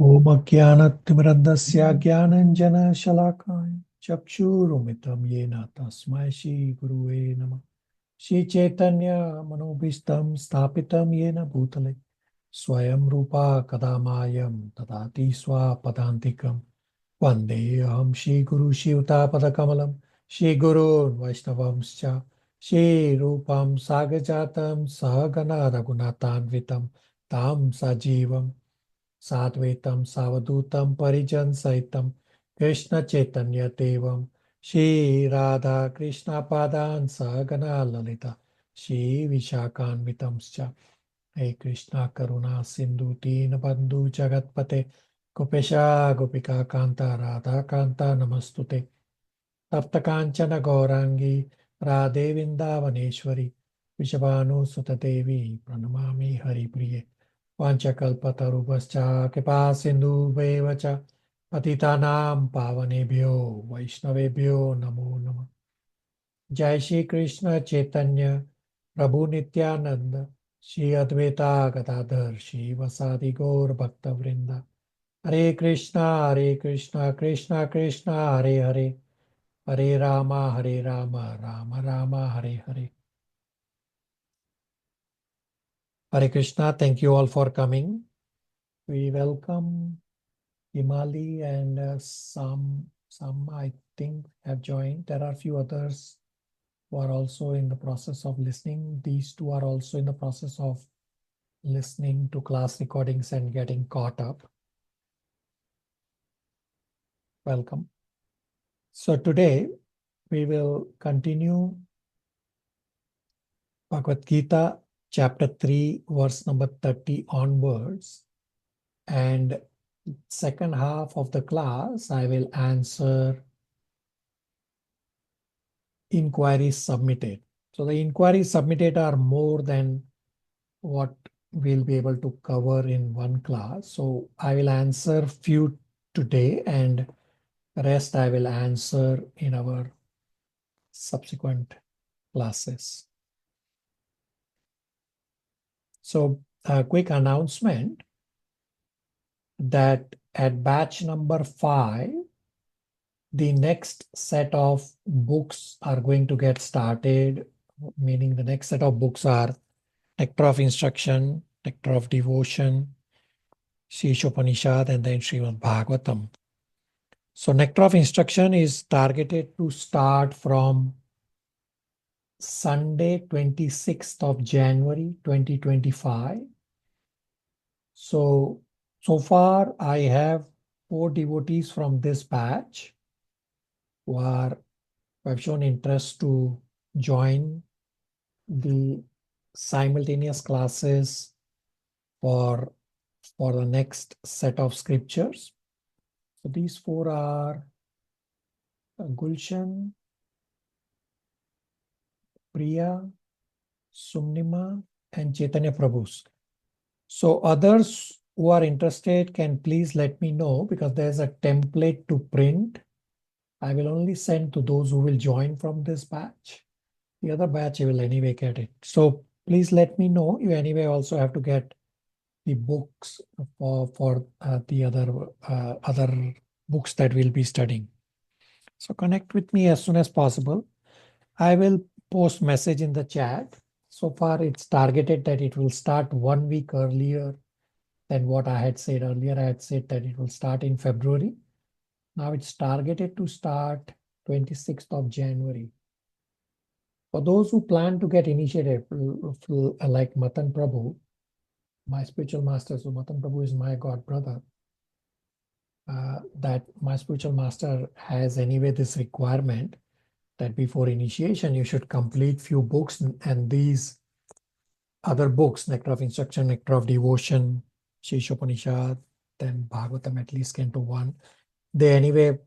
Om Ajnanatimirandasya Jnananjana Shalakaya Chakshurumritam Yena Tasmai Shri Guruve Namah. Shri Chaitanya Manobhishtam Sthapitam Yena Bhutale Swayam Rupa Kadamayam Tadati Swapadantikam Vandeham Shri Guru Shivta Padakamalam Shri Guru Vaishnavamscha Shri Rupam Sagajatam Sahagana Raghunathanvitam Tam Sajivam Sadvaitam Savadutam Parijan Saitam Krishna Chaitanya Devam Shri Radha Krishna Padan Sagana Lalita Shri Vishakanvitamscha. Hey Krishna Karuna Sindhu Deenabandhu Jagatpate Gopesha Gopika Kanta Radha Kanta Namastute Tapta Kanchana Gaurangi Radhe Vindavaneshwari Vishabhanu Sutadevi Pranamami Hari Priye Vanchakalpatarubhascha Kripa Sindhubheva cha Patitanam Pavanebhyo Vaishnavebhyo Namo Namah. Jai Shri Krishna Chaitanya Prabhu Nityananda Shri Advaita Gadadhar Shri Vasadi Gaur Bhakta Vrinda Hare Krishna Krishna Krishna Hare Hare Hare Rama Rama Rama Hare Hare. Hare Krishna, thank you all for coming. We welcome Himali and some I think have joined. There are a few others who are also in the process of listening. These two are also in the process of listening to class recordings and getting caught up. Welcome. So today we will continue Bhagavad Gita chapter 3 verse number 30 onwards, and second half of the class I will answer inquiries submitted. So the inquiries submitted are more than what we'll be able to cover in one class. So I will answer few today and rest I will answer in our subsequent classes. So a quick announcement that at batch number 5, the next set of books are going to get started, meaning the next set of books are Nectar of Instruction, Nectar of Devotion, Upanishad, and then Srimad Bhagavatam. So Nectar of Instruction is targeted to start from Sunday, 26th of January, 2025. So far I have 4 devotees from this batch who have shown interest to join the simultaneous classes for the next set of scriptures. So these 4 are Gulshan, Priya, Sumnima, and Chaitanya Prabhus. So others who are interested can please let me know, because there's a template to print. I will only send to those who will join from this batch. The other batch you will anyway get it. So please let me know. You anyway also have to get the books for the other books that we'll be studying. So connect with me as soon as possible. I will post message in the chat. So far it's targeted that it will start 1 week earlier than what I had said earlier. I had said that it will start in February. Now it's targeted to start 26th of January. For those who plan to get initiated, like Matan Prabhu, my spiritual master, so Matan Prabhu is my god brother, that my spiritual master has anyway this requirement that before initiation you should complete few books, and these other books, Nectar of Instruction, Nectar of Devotion, Upanishad, then Bhagavatam, at least Canto 1, they anyway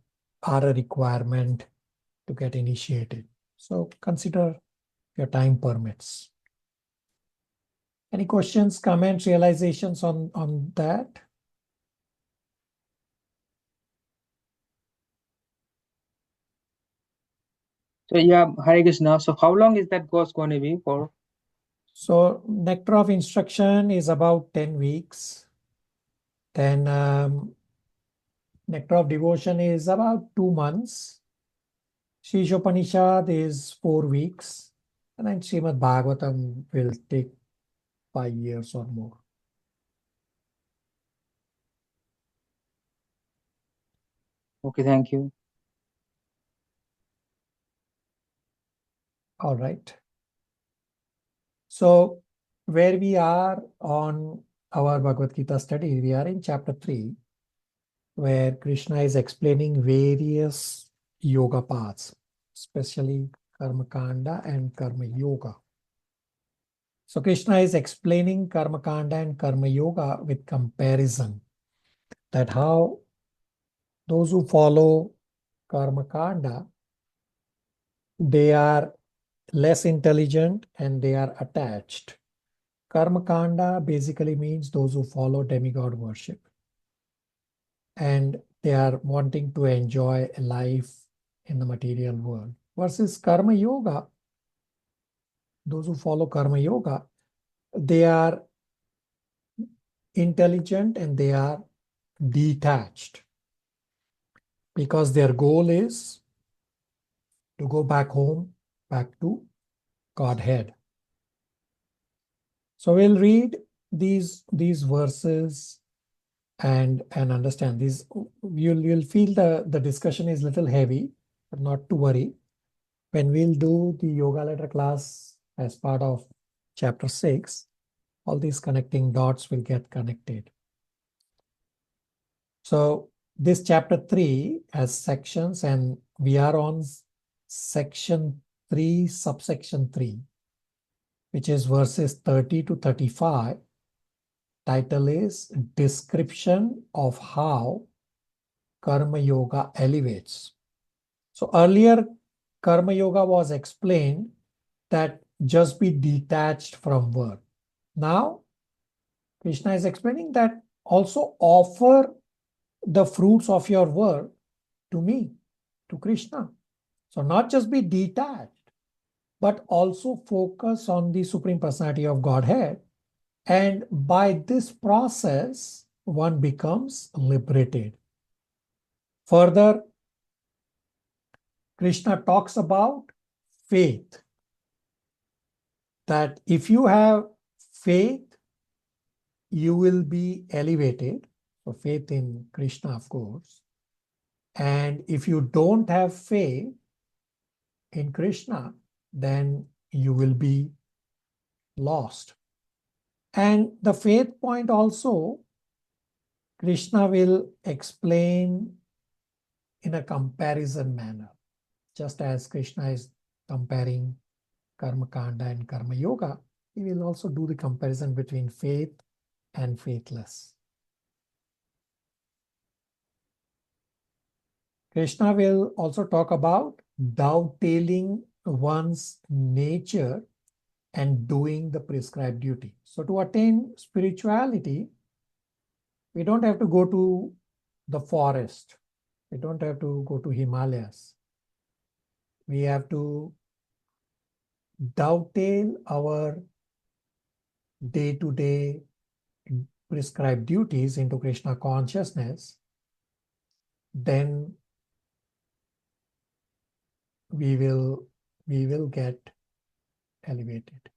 are a requirement to get initiated. So consider your time permits. Any questions, comments, realizations on that? So yeah, Hare Krishna. So how long is that course going to be for? So Nectar of Instruction is about 10 weeks. Then Nectar of Devotion is about 2 months. Shishopanishad is 4 weeks. And then Srimad Bhagavatam will take 5 years or more. Okay, thank you. All right. So where we are on our Bhagavad Gita study, we are in chapter 3, where Krishna is explaining various yoga paths, especially Karma Kanda and Karma Yoga. So Krishna is explaining Karma Kanda and Karma Yoga with comparison, that how those who follow Karma Kanda, they are less intelligent and they are attached. Karma Kanda basically means those who follow demigod worship, and they are wanting to enjoy a life in the material world. Versus Karma Yoga, those who follow Karma Yoga, they are intelligent and they are detached, because their goal is to go back home, back to Godhead. So we'll read these verses and understand these. You'll feel the discussion is little heavy, but not to worry. When we'll do the yoga letter class as part of chapter 6, all these connecting dots will get connected. So this chapter 3 has sections, and we are on section 3, subsection 3, which is verses 30 to 35. Title is Description of How Karma Yoga Elevates. So earlier, Karma Yoga was explained that just be detached from work. Now, Krishna is explaining that also offer the fruits of your work to me, to Krishna. So not just be detached, but also focus on the Supreme Personality of Godhead. And by this process, one becomes liberated. Further, Krishna talks about faith, that if you have faith, you will be elevated. So faith in Krishna, of course. And if you don't have faith in Krishna, then you will be lost. And the faith point also, Krishna will explain in a comparison manner, just as Krishna is comparing Karma Kanda and Karma Yoga. He will also do the comparison between faith and faithless. Krishna will also talk about dovetailing one's nature and doing the prescribed duty. So to attain spirituality, we don't have to go to the forest. We don't have to go to Himalayas. We have to dovetail our day-to-day prescribed duties into Krishna consciousness. Then we will get elevated.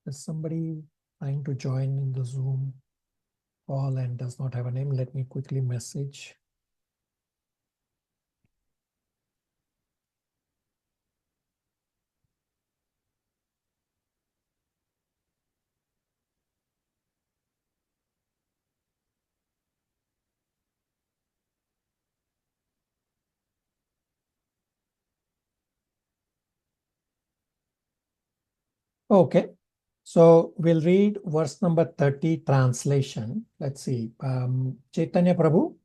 Is somebody trying to join in the Zoom call and does not have a name? Let me quickly message. Okay, so we'll read verse number 30 translation. Let's see. Chaitanya Prabhu,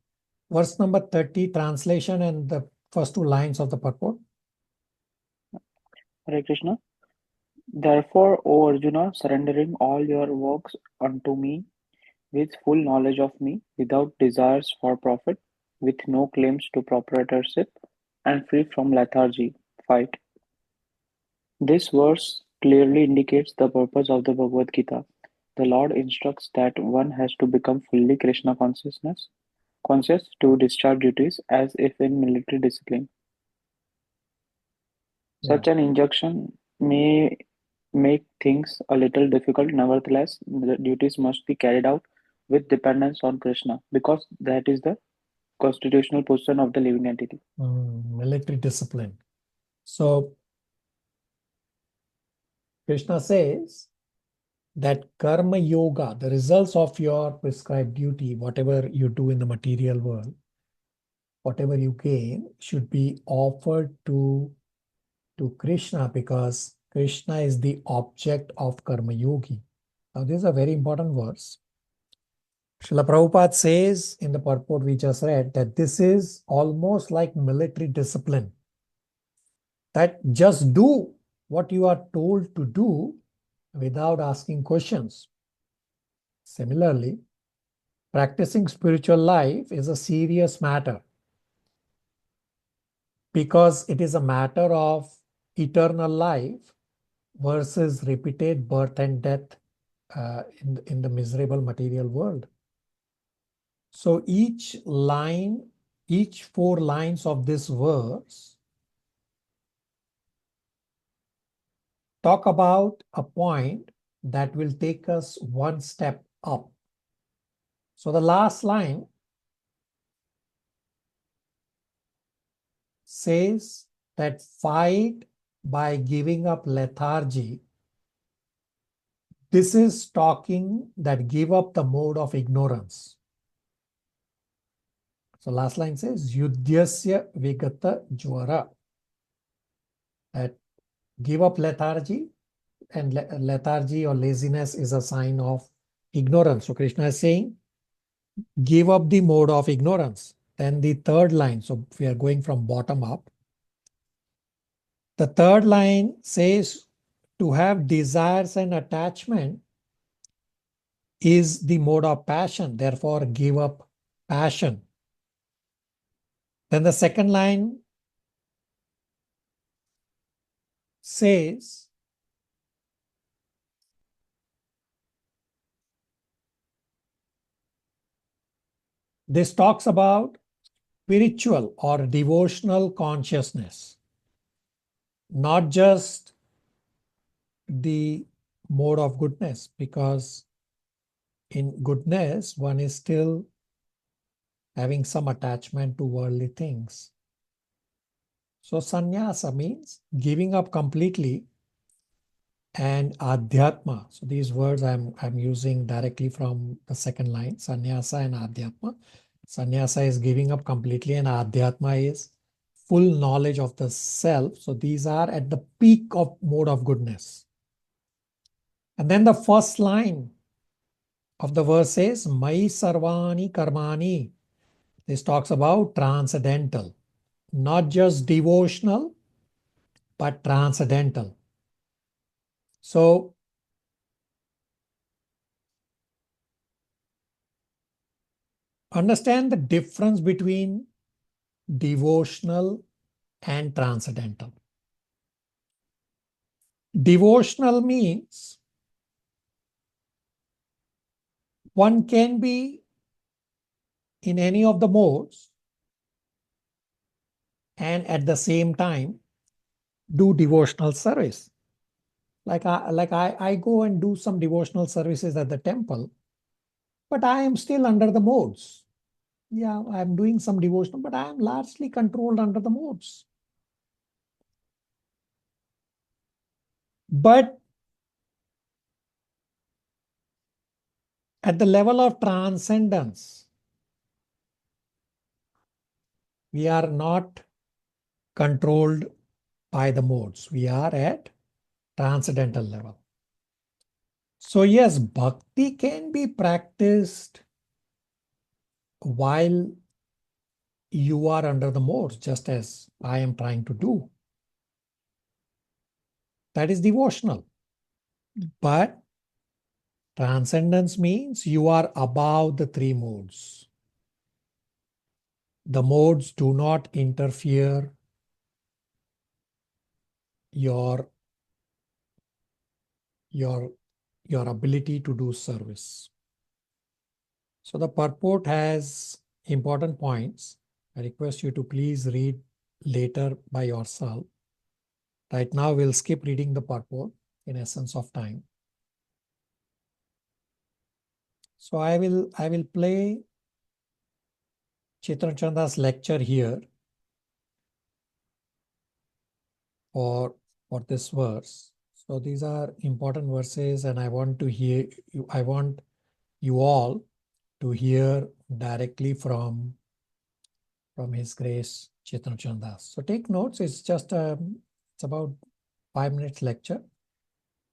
verse number 30 translation and the first 2 lines of the purport. Hare Krishna. Therefore, O Arjuna, surrendering all your works unto me, with full knowledge of me, without desires for profit, with no claims to proprietorship, and free from lethargy, fight. This verse clearly indicates the purpose of the Bhagavad Gita. The Lord instructs that one has to become fully Krishna conscious to discharge duties as if in military discipline. Yeah. Such an injunction may make things a little difficult. Nevertheless, the duties must be carried out with dependence on Krishna because that is the constitutional position of the living entity. Military discipline. So Krishna says that karma yoga, the results of your prescribed duty, whatever you do in the material world, whatever you gain, should be offered to Krishna because Krishna is the object of karma yogi. Now, this is a very important verse. Srila Prabhupada says in the purport we just read that this is almost like military discipline. That just do what you are told to do without asking questions. Similarly, practicing spiritual life is a serious matter because it is a matter of eternal life versus repeated birth and death in the miserable material world. So each four lines of this verse talk about a point that will take us one step up. So the last line says that fight by giving up lethargy. This is talking that give up the mode of ignorance. So last line says yudhyasya vigata jwara. That give up lethargy, and lethargy or laziness is a sign of ignorance. So Krishna is saying give up the mode of ignorance. Then the third line, so we are going from bottom up. The third line says to have desires and attachment is the mode of passion. Therefore, give up passion. Then the second line says this talks about spiritual or devotional consciousness, not just the mode of goodness, because in goodness, one is still having some attachment to worldly things. So sannyasa means giving up completely, and adhyatma. So these words I'm using directly from the second line, sannyasa and adhyatma. Sannyasa is giving up completely and adhyatma is full knowledge of the self. So these are at the peak of mode of goodness. And then the first line of the verse says, Mai sarvani karmani. This talks about transcendental, not just devotional, but transcendental. So understand the difference between devotional and transcendental. Devotional means one can be in any of the modes and at the same time do devotional service. Like I go and do some devotional services at the temple, but I am still under the modes. Yeah, I'm doing some devotional, but I am largely controlled under the modes. But at the level of transcendence, we are not controlled by the modes. We are at transcendental level. So yes, bhakti can be practiced while you are under the modes, just as I am trying to do. That is devotional. But transcendence means you are above the three modes. The modes do not interfere your your ability to do service. So the purport has important points. I request you to please read later by yourself. Right now, we'll skip reading the purport in essence of time. So I will play Chaitanya Chanda's lecture here for this verse. So these are important verses, and I want you all to hear directly from His Grace Chaitanya Chanda. So take notes. It's just it's about 5 minutes lecture,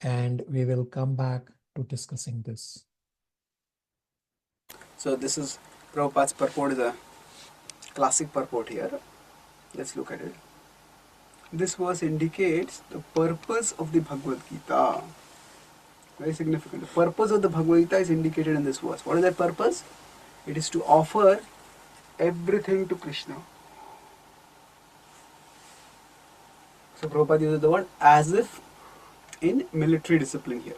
and we will come back to discussing this. So this is Prabhupada's purport, is a classic purport here. Let's look at it. This verse indicates the purpose of the Bhagavad Gita. Very significant. The purpose of the Bhagavad Gita is indicated in this verse. What is that purpose? It is to offer everything to Krishna. So Prabhupada uses the word as if in military discipline here.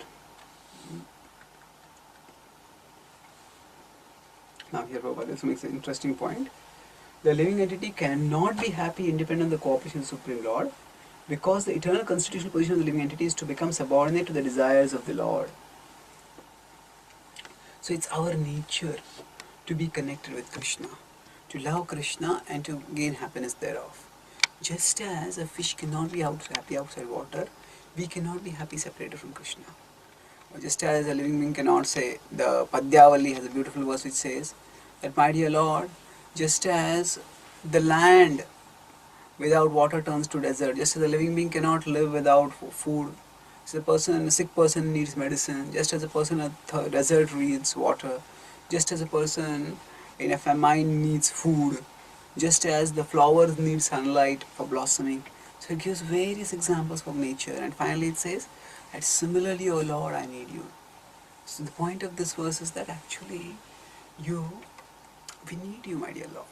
Now here Prabhupada makes an interesting point. The living entity cannot be happy independent of the cooperation of the Supreme Lord, because the eternal constitutional position of the living entity is to become subordinate to the desires of the Lord. So it's our nature to be connected with Krishna, to love Krishna and to gain happiness thereof. Just as a fish cannot be happy outside water, we cannot be happy separated from Krishna. Or just as a living being cannot say, the Padyavali has a beautiful verse which says that, my dear Lord, just as the land without water turns to desert, just as a living being cannot live without food, just a sick person needs medicine, just as a person in a desert needs water, just as a person in a famine needs food, just as the flowers need sunlight for blossoming. So it gives various examples from nature, and finally it says that similarly, O Lord, I need you. So the point of this verse is that actually we need you, my dear Lord.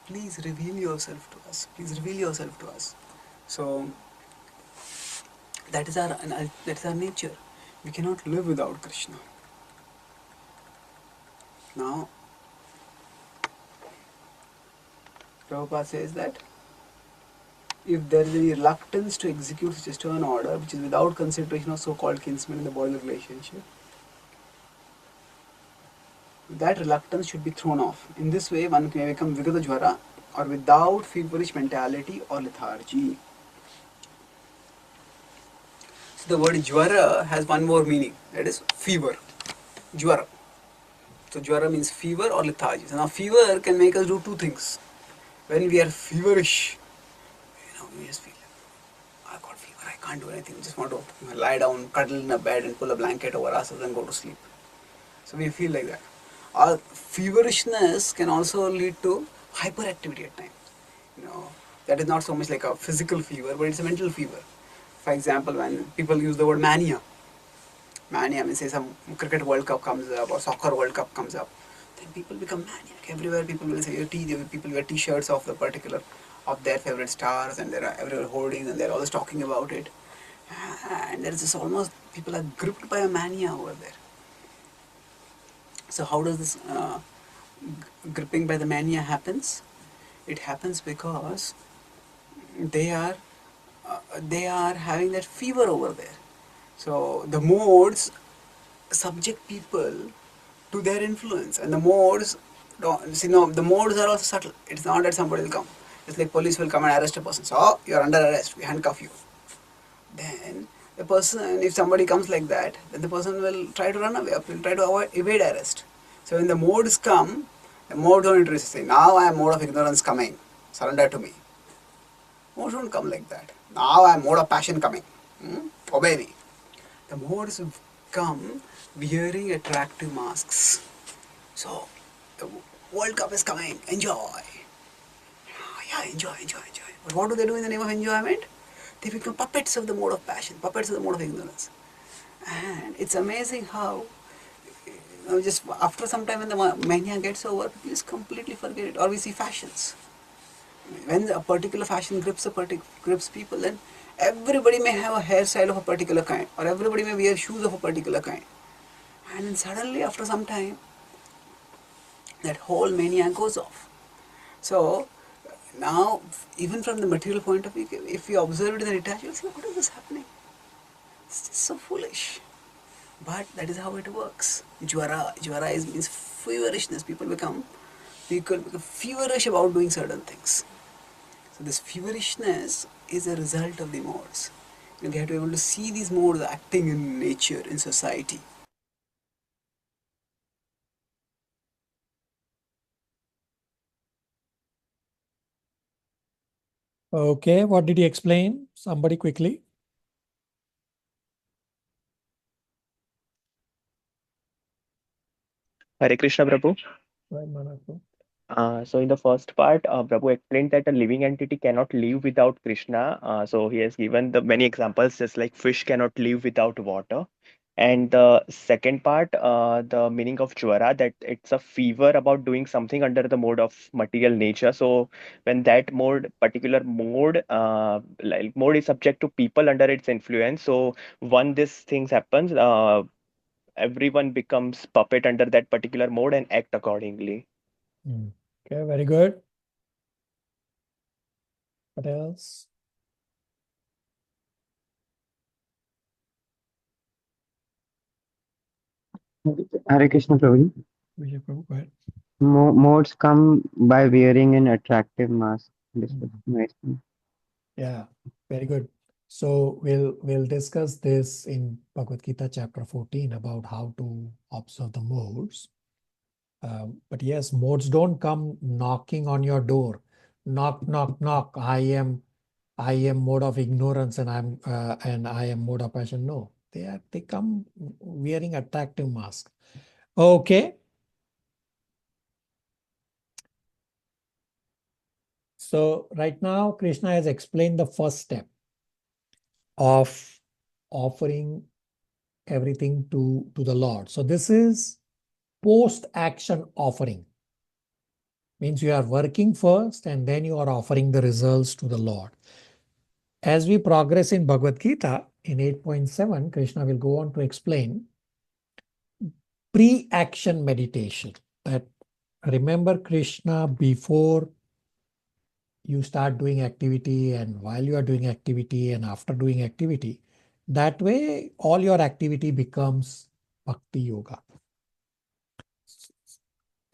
Please reveal yourself to us. Please reveal yourself to us. So that is our nature. We cannot live without Krishna. Now, Prabhupada says that if there is any reluctance to execute such a stern order, which is without consideration of so-called kinsmen in the bodily relationship, that reluctance should be thrown off. In this way, one may become Vigata Jwara, or without feverish mentality or lethargy. So the word Jwara has one more meaning, that is fever. Jwara. So Jwara means fever or lethargy. So now fever can make us do two things. When we are feverish, we just feel like, I got fever, I can't do anything. We just want to lie down, cuddle in a bed and pull a blanket over us and then go to sleep. So we feel like that. Our feverishness can also lead to hyperactivity at times. That is not so much like a physical fever, but it's a mental fever. For example, when people use the word mania means, say some cricket World Cup comes up or soccer World Cup comes up, then people become maniac. Everywhere people will say, people wear t-shirts of their favorite stars, and there are everywhere hoardings, and they're always talking about it. And there's this almost, people are gripped by a mania over there. So how does this gripping by the mania happens? It happens because they are having that fever over there. So the modes subject people to their influence, and the modes the modes are also subtle. It's not that somebody will come. It's like police will come and arrest a person. So you're under arrest. We handcuff you. Then the person, if somebody comes like that, then the person will try to run away, will try to evade arrest. So when the modes come, the modes don't interest. Say, now I am mode of ignorance coming, surrender to me. Modes don't come like that. Now I am mode of passion coming, obey me. The modes come wearing attractive masks. So the World Cup is coming, enjoy. Yeah, enjoy. But what do they do in the name of enjoyment? They become puppets of the mode of passion, puppets of the mode of ignorance. And it's amazing how, just after some time when the mania gets over, people just completely forget it. Or we see fashions. When a particular fashion grips people, then everybody may have a hairstyle of a particular kind, or everybody may wear shoes of a particular kind. And then suddenly, after some time, that whole mania goes off. So now, even from the material point of view, if you observe it in the detached, you'll see, what is this happening? It's just so foolish. But that is how it works. Jwara means feverishness. People become feverish about doing certain things. So this feverishness is a result of the modes. You have to be able to see these modes acting in nature, in society. Okay, what did he explain? Somebody quickly. Hare Krishna, Prabhu. Right, Manako. So in the first part, Prabhu explained that a living entity cannot live without Krishna. So he has given the many examples, just like fish cannot live without water. And the second part, the meaning of Jwara, that it's a fever about doing something under the mode of material nature. So when that particular mode, like mode is subject to people under its influence. So when this things happens, everyone becomes puppet under that particular mode and act accordingly. Okay, very good. What else? Hare Krishna, Prabhuji. Vijay Prabhu, go ahead. Modes come by wearing an attractive mask. This was nice. Yeah, very good. So we'll discuss this in Bhagavad Gita chapter 14 about how to observe the modes. But yes, modes don't come knocking on your door. Knock, knock, knock. I am mode of ignorance and I am mode of passion. No, they come wearing attractive mask. Okay. So right now, Krishna has explained the first step of offering everything to the Lord. So this is post-action offering. Means you are working first and then you are offering the results to the Lord. As we progress in Bhagavad Gita, in 8.7, Krishna will go on to explain pre-action meditation. That remember Krishna before you start doing activity and while you are doing activity and after doing activity. That way, all your activity becomes Bhakti Yoga.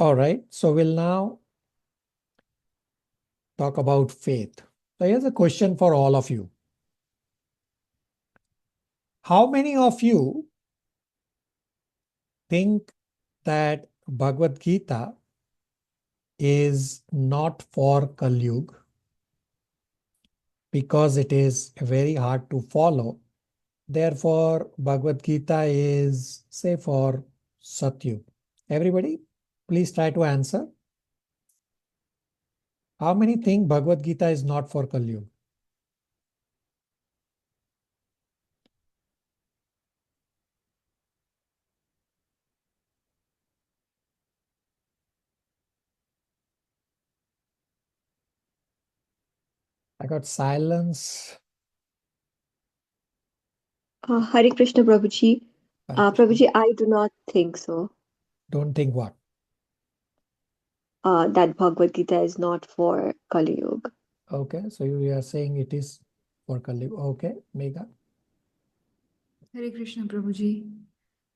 All right, so we'll now talk about faith. So here's a question for all of you. How many of you think that Bhagavad Gita is not for Kali Yuga because it is very hard to follow? Therefore, Bhagavad Gita is, say, for Satyug. Everybody, please try to answer. How many think Bhagavad Gita is not for Kali Yuga? I got silence. Hare Krishna, Prabhuji. Prabhuji, I do not think so. Don't think what? That Bhagavad Gita is not for Kali Yuga. Okay, so you are saying it is for Kali Yuga. Okay, Megha. Hare Krishna, Prabhuji.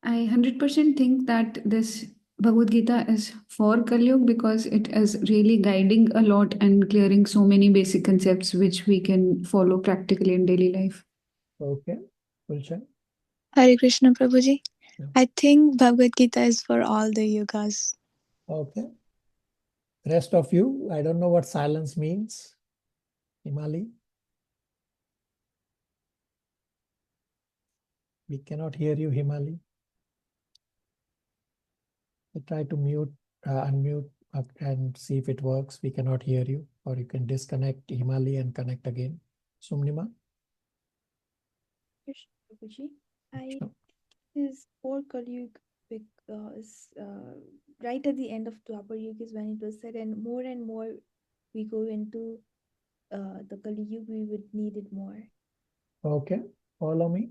I 100% think that this Bhagavad Gita is for Kali Yuga because it is really guiding a lot and clearing so many basic concepts which we can follow practically in daily life. Okay, Gulshan. Hare Krishna, Prabhuji. Yeah. I think Bhagavad Gita is for all the yugas. Okay. Rest of you, I don't know what silence means. Himali. We cannot hear you, Himali. I try to unmute and see if it works. We cannot hear you. Or you can disconnect Himali and connect again. Sumnima. Krishna Prabhuji, I is for Kali Yuga because right at the end of Dwapar Yuga is when it was said, and more we go into the Kali Yuga, we would need it more. Okay, follow me.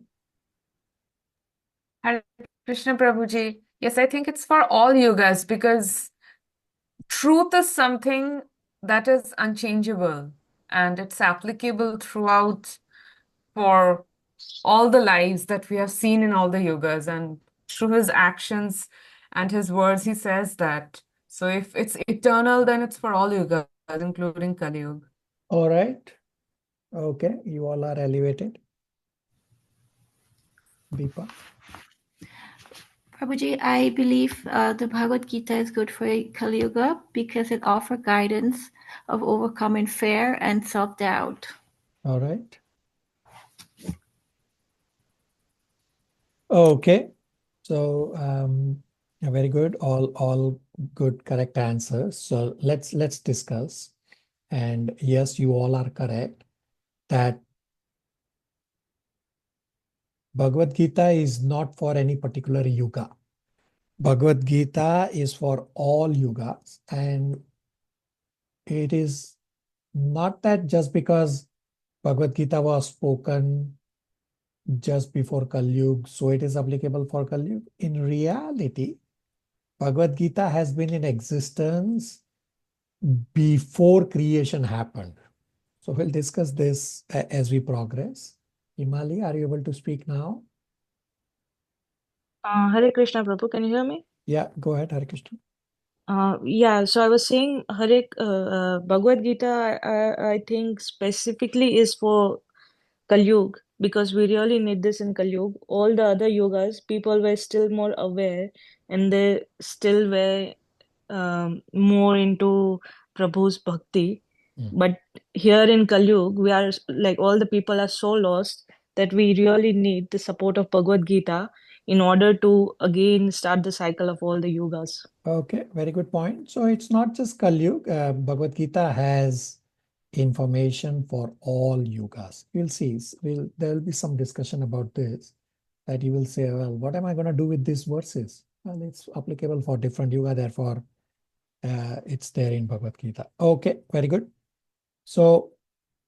Hare Krishna Prabhuji. Yes, I think it's for all yugas because truth is something that is unchangeable and it's applicable throughout for all the lives that we have seen in all the yugas, and through his actions and his words, he says that. So if it's eternal, then it's for all yugas, including Kali Yuga. All right. Okay, you all are elevated. Deepa. Prabhuji, I believe the Bhagavad Gita is good for Kali Yuga because it offers guidance of overcoming fear and self-doubt. All right. Okay. So very good. All good, correct answers. So let's discuss. And yes, you all are correct that Bhagavad Gita is not for any particular yuga. Bhagavad Gita is for all yugas, and it is not that just because Bhagavad Gita was spoken just before Kali Yuga, so it is applicable for Kali Yuga. In reality, Bhagavad Gita has been in existence before creation happened. So we'll discuss this as we progress. Himali, are you able to speak now? Hare Krishna Prabhu, can you hear me? Yeah, go ahead, Hare Krishna. Yeah, so I was saying Bhagavad Gita, I think specifically is for Kali Yuga because we really need this in Kali Yuga. All the other yogas, people were still more aware and they still were more into Prabhu's bhakti. But here in Kali Yuga, we are like all the people are so lost that we really need the support of Bhagavad Gita in order to again start the cycle of all the yogas. Okay, very good point. So it's not just Kali Yuga. Bhagavad Gita has information for all yugas. You'll see. There will be some discussion about this. That you will say, well, what am I going to do with these verses? Well, it's applicable for different yuga. Therefore, it's there in Bhagavad Gita. Okay, very good. So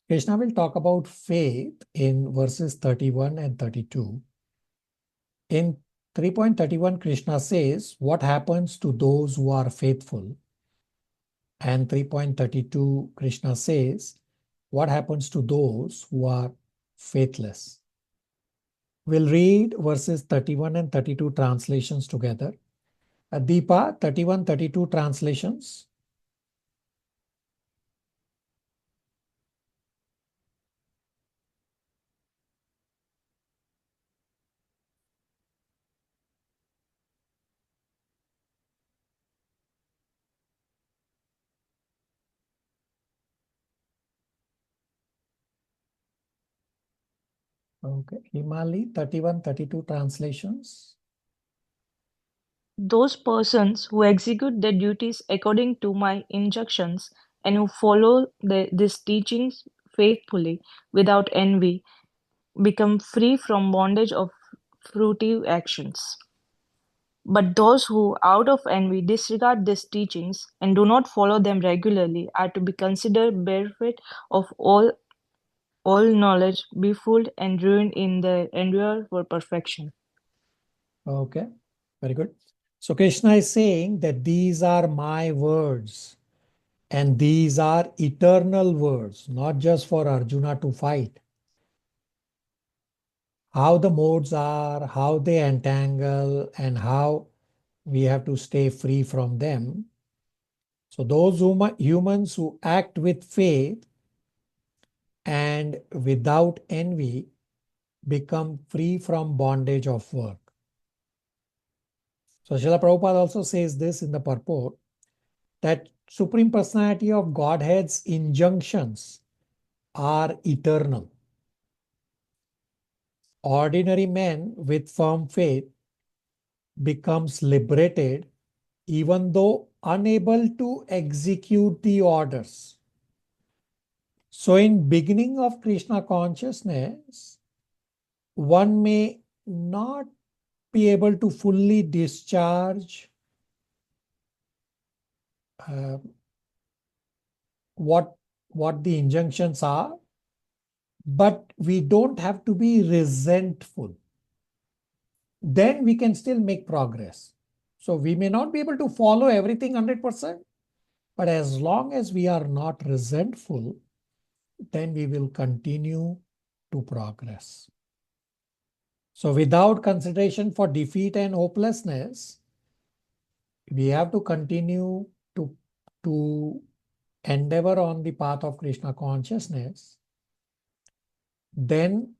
Krishna will talk about faith in verses 31 and 32. In 3.31, Krishna says, what happens to those who are faithful? And 3.32, Krishna says, what happens to those who are faithless? We'll read verses 31 and 32 translations together. Deepa, 31, 32 translations. Okay, Himali, 31, 32 translations. Those persons who execute their duties according to my injunctions and who follow these teachings faithfully without envy become free from bondage of fruitive actions. But those who, out of envy, disregard these teachings and do not follow them regularly are to be considered bereft of all knowledge, befooled and ruined in their endeavor for perfection. Okay, very good. So Krishna is saying that these are my words and these are eternal words, not just for Arjuna to fight. How the modes are, how they entangle, and how we have to stay free from them. So those humans who act with faith and without envy become free from bondage of work. So Srila Prabhupada also says this in the purport, that Supreme Personality of Godhead's injunctions are eternal. Ordinary men with firm faith becomes liberated even though unable to execute the orders. So in beginning of Krishna consciousness, one may not be able to fully discharge what the injunctions are, but we don't have to be resentful. Then we can still make progress. So we may not be able to follow everything 100%, but as long as we are not resentful, then we will continue to progress. So without consideration for defeat and hopelessness, we have to continue to endeavor on the path of Krishna consciousness. Then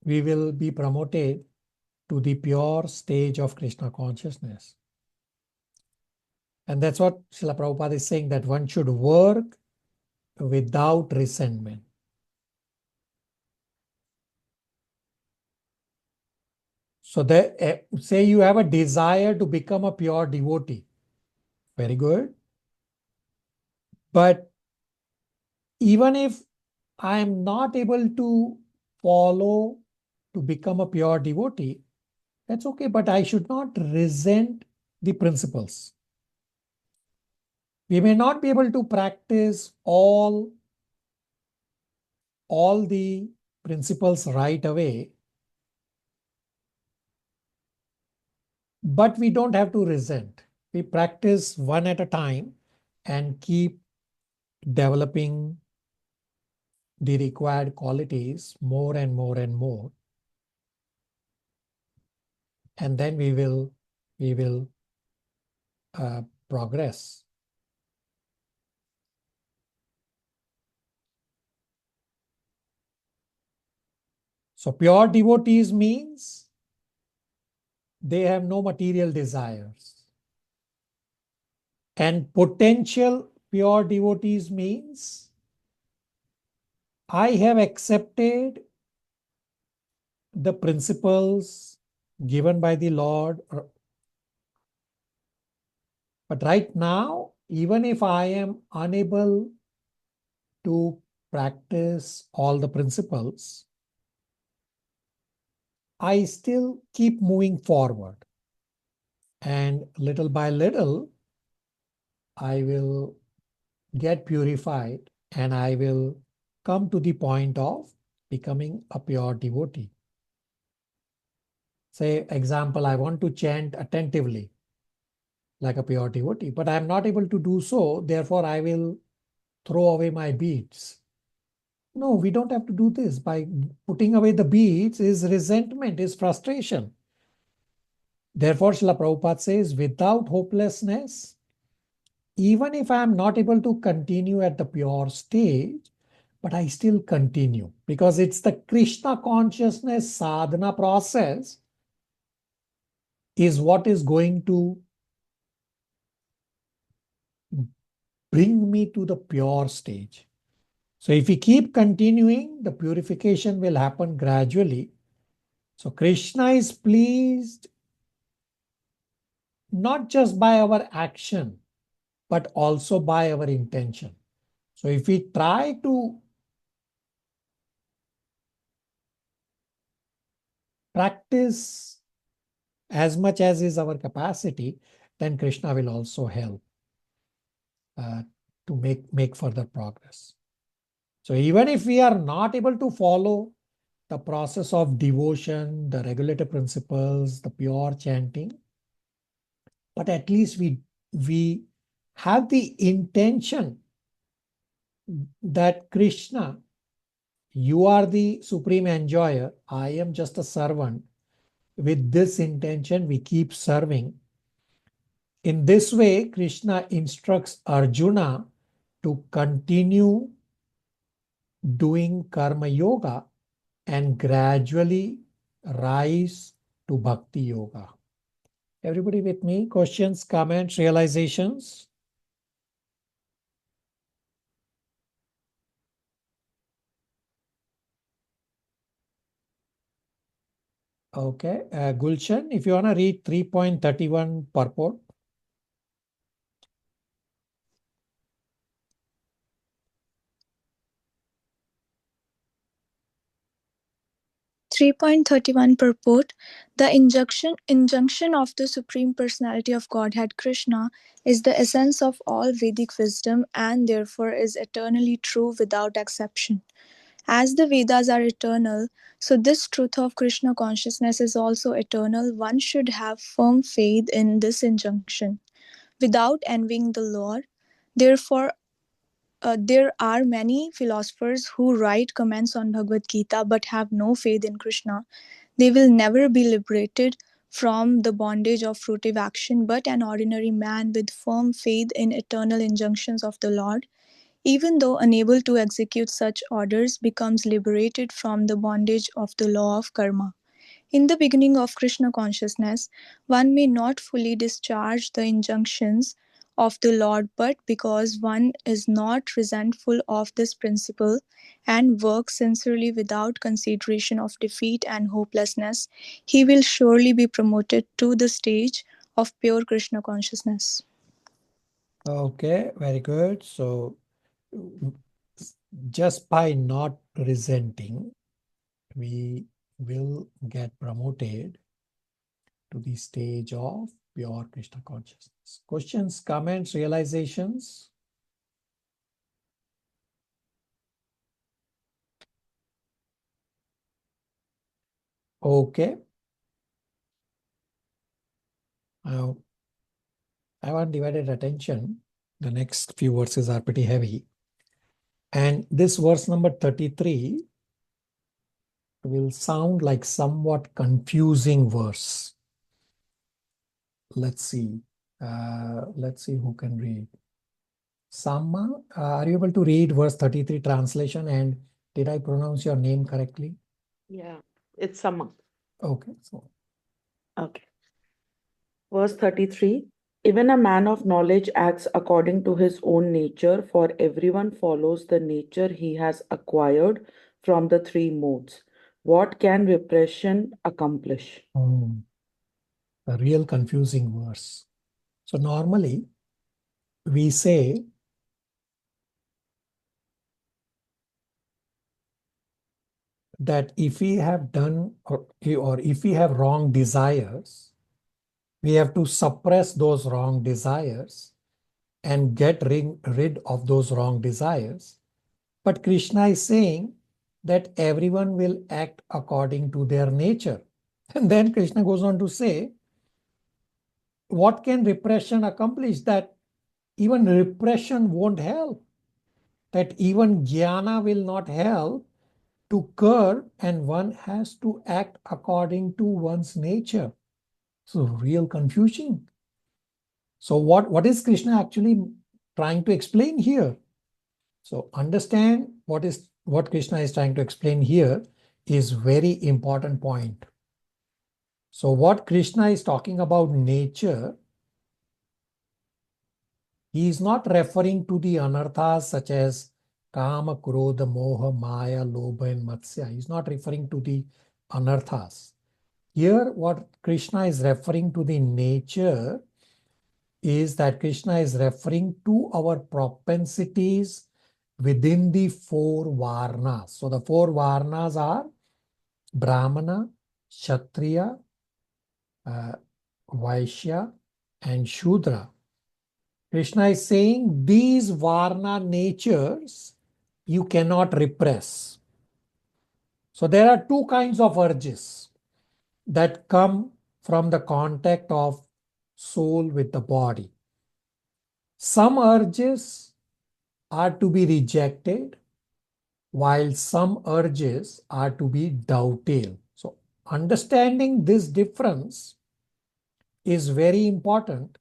we will be promoted to the pure stage of Krishna consciousness. And that's what Srila Prabhupada is saying, that one should work without resentment. So say you have a desire to become a pure devotee. Very good. But even if I am not able to follow to become a pure devotee, that's okay, but I should not resent the principles. We may not be able to practice all the principles right away, but we don't have to resent. We practice one at a time and keep developing the required qualities more and more and more. And then we will progress. So pure devotees means they have no material desires. And potential pure devotees means I have accepted the principles given by the Lord. But right now, even if I am unable to practice all the principles, I still keep moving forward. And little by little, I will get purified and I will come to the point of becoming a pure devotee. Say, example, I want to chant attentively like a pure devotee, but I am not able to do so. Therefore, I will throw away my beads. No, we don't have to do this. By putting away the beads is resentment, is frustration. Therefore, Srila Prabhupada says, without hopelessness, even if I am not able to continue at the pure stage, but I still continue because it's the Krishna consciousness sadhana process is what is going to bring me to the pure stage. So if we keep continuing, the purification will happen gradually. So Krishna is pleased not just by our action, but also by our intention. So if we try to practice as much as is our capacity, then Krishna will also help to make further progress. So even if we are not able to follow the process of devotion, the regulative principles, the pure chanting, but at least we have the intention that Krishna, you are the supreme enjoyer, I am just a servant. With this intention, we keep serving. In this way, Krishna instructs Arjuna to continue doing karma yoga and gradually rise to bhakti yoga. Everybody with me? Questions, comments, realizations? Okay. Gulshan, if you want to read 3.31 purport. 3.31 Purport. The injunction of the Supreme Personality of Godhead Krishna is the essence of all Vedic wisdom and therefore is eternally true without exception. As the Vedas are eternal, so this truth of Krishna consciousness is also eternal. One should have firm faith in this injunction without envying the Lord. Therefore, there are many philosophers who write comments on Bhagavad Gita but have no faith in Krishna. They will never be liberated from the bondage of fruitive action, but an ordinary man with firm faith in eternal injunctions of the Lord, even though unable to execute such orders, becomes liberated from the bondage of the law of karma. In the beginning of Krishna consciousness, one may not fully discharge the injunctions of the Lord, but because one is not resentful of this principle and works sincerely without consideration of defeat and hopelessness, he will surely be promoted to the stage of pure Krishna consciousness. Okay, very good. So just by not resenting, we will get promoted to the stage of pure Krishna consciousness. Questions, comments, realizations? Okay. Now, I want divided attention. The next few verses are pretty heavy. And this verse number 33 will sound like somewhat confusing verse. Let's see. Let's see who can read. Sama, are you able to read verse 33 translation? And did I pronounce your name correctly? Yeah, it's Sama. Okay. So, Okay. Verse 33. Even a man of knowledge acts according to his own nature, for everyone follows the nature he has acquired from the three modes. What can repression accomplish? a real confusing verse. So normally we say that if we have done or if we have wrong desires, we have to suppress those wrong desires and get rid of those wrong desires. But Krishna is saying that everyone will act according to their nature. And then Krishna goes on to say, what can repression accomplish? That even repression won't help. That even jnana will not help to curb, and one has to act according to one's nature. So real confusion. So what is Krishna actually trying to explain here? So understand what Krishna is trying to explain here is very important point. So what Krishna is talking about nature, he is not referring to the anarthas such as Kama, Krodha, Moha, Maya, Lobha, and Matsya. He is not referring to the anarthas. Here, what Krishna is referring to the nature is that Krishna is referring to our propensities within the four varnas. So the four varnas are Brahmana, Kshatriya, Vaishya, and Shudra. Krishna is saying these varna natures you cannot repress. So there are two kinds of urges that come from the contact of soul with the body. Some urges are to be rejected, while some urges are to be dovetail. So understanding this difference is very important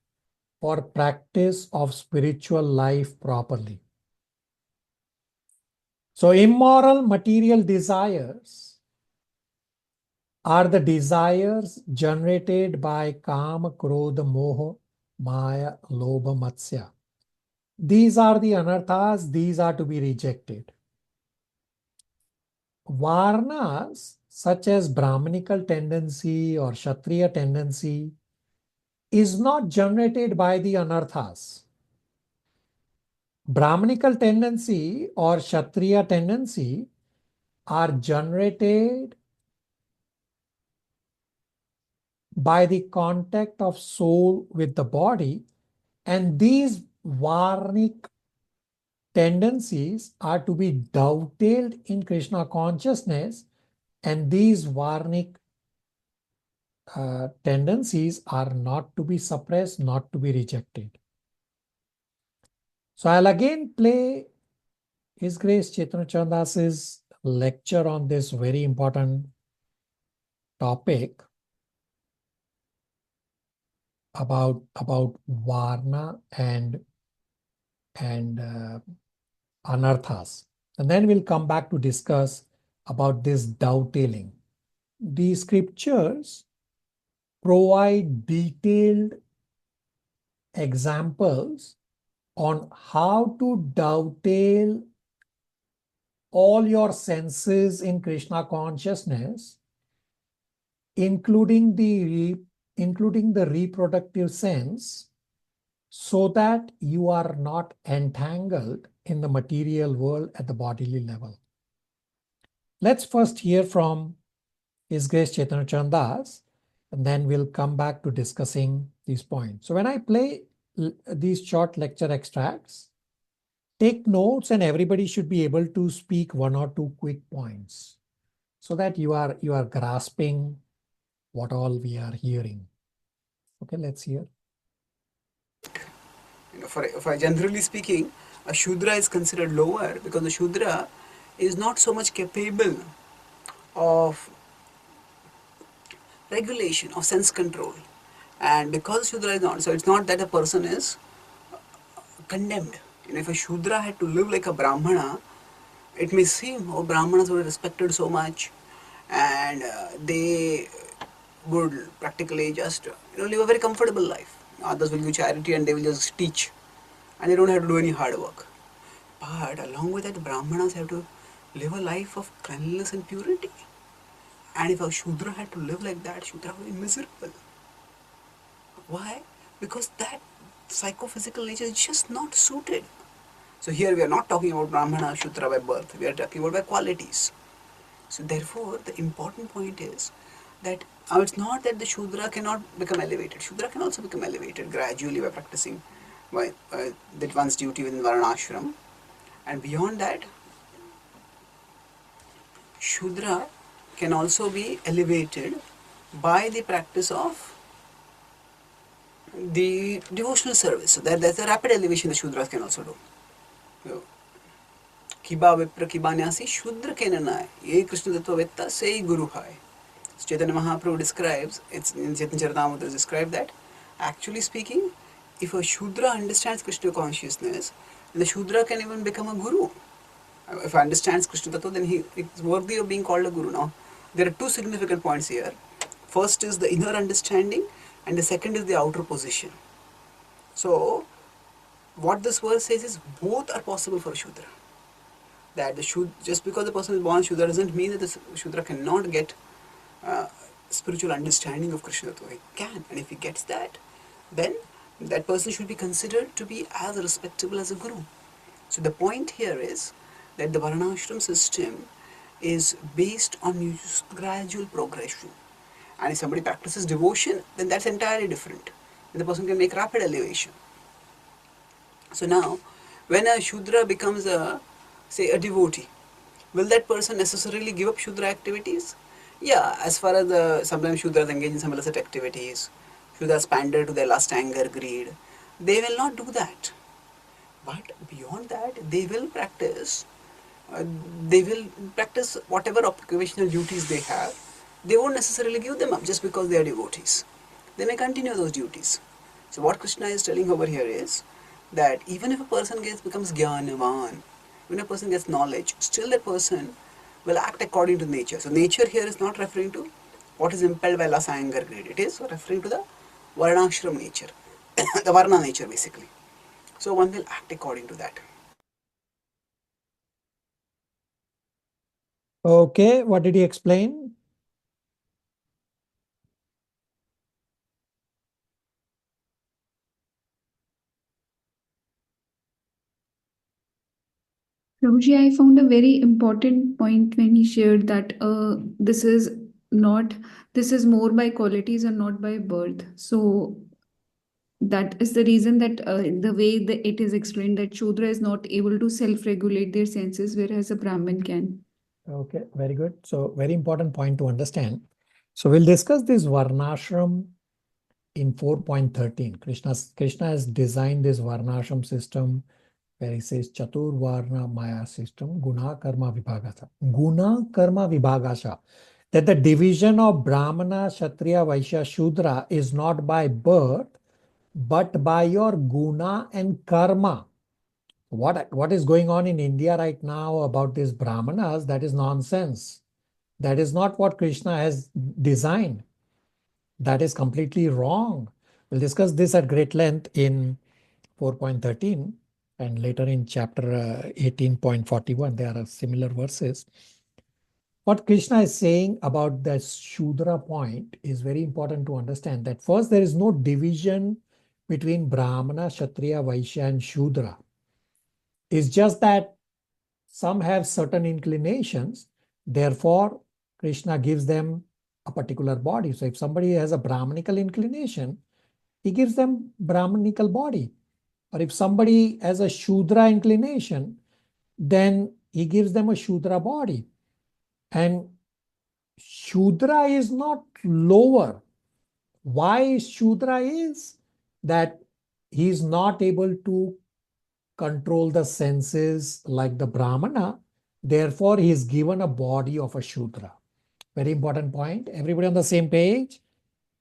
for practice of spiritual life properly. So immoral material desires are the desires generated by Kama, Krodha, Moha, Maya, Lobha, Matsya. These are the anarthas, these are to be rejected. Varnas, such as Brahminical tendency or Kshatriya tendency, is not generated by the anarthas. Brahminical tendency or Kshatriya tendency are generated by the contact of soul with the body, and these varnic tendencies are to be dovetailed in Krishna consciousness, and these varnic tendencies are not to be suppressed, not to be rejected. So I'll again play His Grace Chaitanya Chanda's lecture on this very important topic about varna and anarthas. And then we'll come back to discuss about this dovetailing. The scriptures provide detailed examples on how to dovetail all your senses in Krishna consciousness, including the reproductive sense, so that you are not entangled in the material world at the bodily level. Let's first hear from His Grace Chaitanya Chandas, and then we'll come back to discussing these points. So when I play these short lecture extracts, take notes, and everybody should be able to speak one or two quick points so that you are grasping what all we are hearing. Okay, let's hear. For generally speaking, a Shudra is considered lower because the Shudra is not so much capable of regulation, of sense control. And because Shudra is not, so it's not that a person is condemned. If a Shudra had to live like a Brahmana, it may seem, oh, Brahmanas were respected so much, and they would practically just live a very comfortable life. Others will give charity and they will just teach, and they don't have to do any hard work. But along with that, Brahmanas have to live a life of cleanliness and purity. And if a Shudra had to live like that, Shudra would be miserable. Why? Because that psychophysical nature is just not suited. So here we are not talking about Brahmana, Shudra by birth, we are talking about by qualities. So therefore, the important point is that it's not that the Shudra cannot become elevated. Shudra can also become elevated gradually by practicing that one's duty within Varnashram. And beyond that, Shudra can also be elevated by the practice of the devotional service. So that's a rapid elevation the Shudras can also do. Kiba Vipra Kibanyasi Shudra Kenanai, Ye Krishna Tattva Vetta, say Guru Hai. Chaitanya Mahaprabhu describes, it's in Chaitanya Charitamrita described that, actually speaking, if a Shudra understands Krishna consciousness, the Shudra can even become a Guru. If he understands Krishna Tattva, then he is worthy of being called a Guru. Now, there are two significant points here. First is the inner understanding, and the second is the outer position. So, what this verse says is both are possible for a Shudra. That just because the person is born Shudra doesn't mean that the Shudra cannot get spiritual understanding of Krishna Tattva. He can, and if he gets that, then that person should be considered to be as respectable as a Guru. So the point here is that the Varnashram system is based on gradual progression. And if somebody practices devotion, then that's entirely different. And the person can make rapid elevation. So now, when a Shudra becomes say a devotee, will that person necessarily give up Shudra activities? Yeah, as far as sometimes Shudras engage in some illicit activities, Shudras pander to their lust, anger, greed, they will not do that. But beyond that, they will practice whatever occupational duties they have. They won't necessarily give them up just because they are devotees. They may continue those duties. So what Krishna is telling over here is that even if a person becomes jnanavan, when a person gets knowledge, still that person will act according to nature. So nature here is not referring to what is impelled by lust, anger, greed. It is referring to the varnashram nature, the varna nature basically. So one will act according to that. Okay, what did he explain? Prabhuji, I found a very important point when he shared that this is more by qualities and not by birth. So that is the reason that the way that it is explained that Shudra is not able to self-regulate their senses, whereas a Brahmin can. Okay, very good. So very important point to understand. So we'll discuss this Varnashram in 4.13. Krishna has designed this Varnashram system where he says Chatur Varna Maya system, Guna Karma Vibhagasha. Guna Karma Vibhagasha. That the division of Brahmana, Kshatriya, Vaishya, Shudra is not by birth, but by your guna and karma. What is going on in India right now about these Brahmanas, that is nonsense. That is not what Krishna has designed. That is completely wrong. We'll discuss this at great length in 4.13 and later in chapter 18.41. There are similar verses. What Krishna is saying about the Shudra point is very important to understand that first there is no division between Brahmana, Kshatriya, Vaishya and Shudra. It's just that some have certain inclinations, therefore Krishna gives them a particular body. So if somebody has a Brahmanical inclination, he gives them Brahmanical body. Or if somebody has a Shudra inclination, then he gives them a Shudra body. And Shudra is not lower. Why Shudra is? That he is not able to control the senses like the Brahmana. Therefore, he is given a body of a Shudra. Very important point. Everybody on the same page?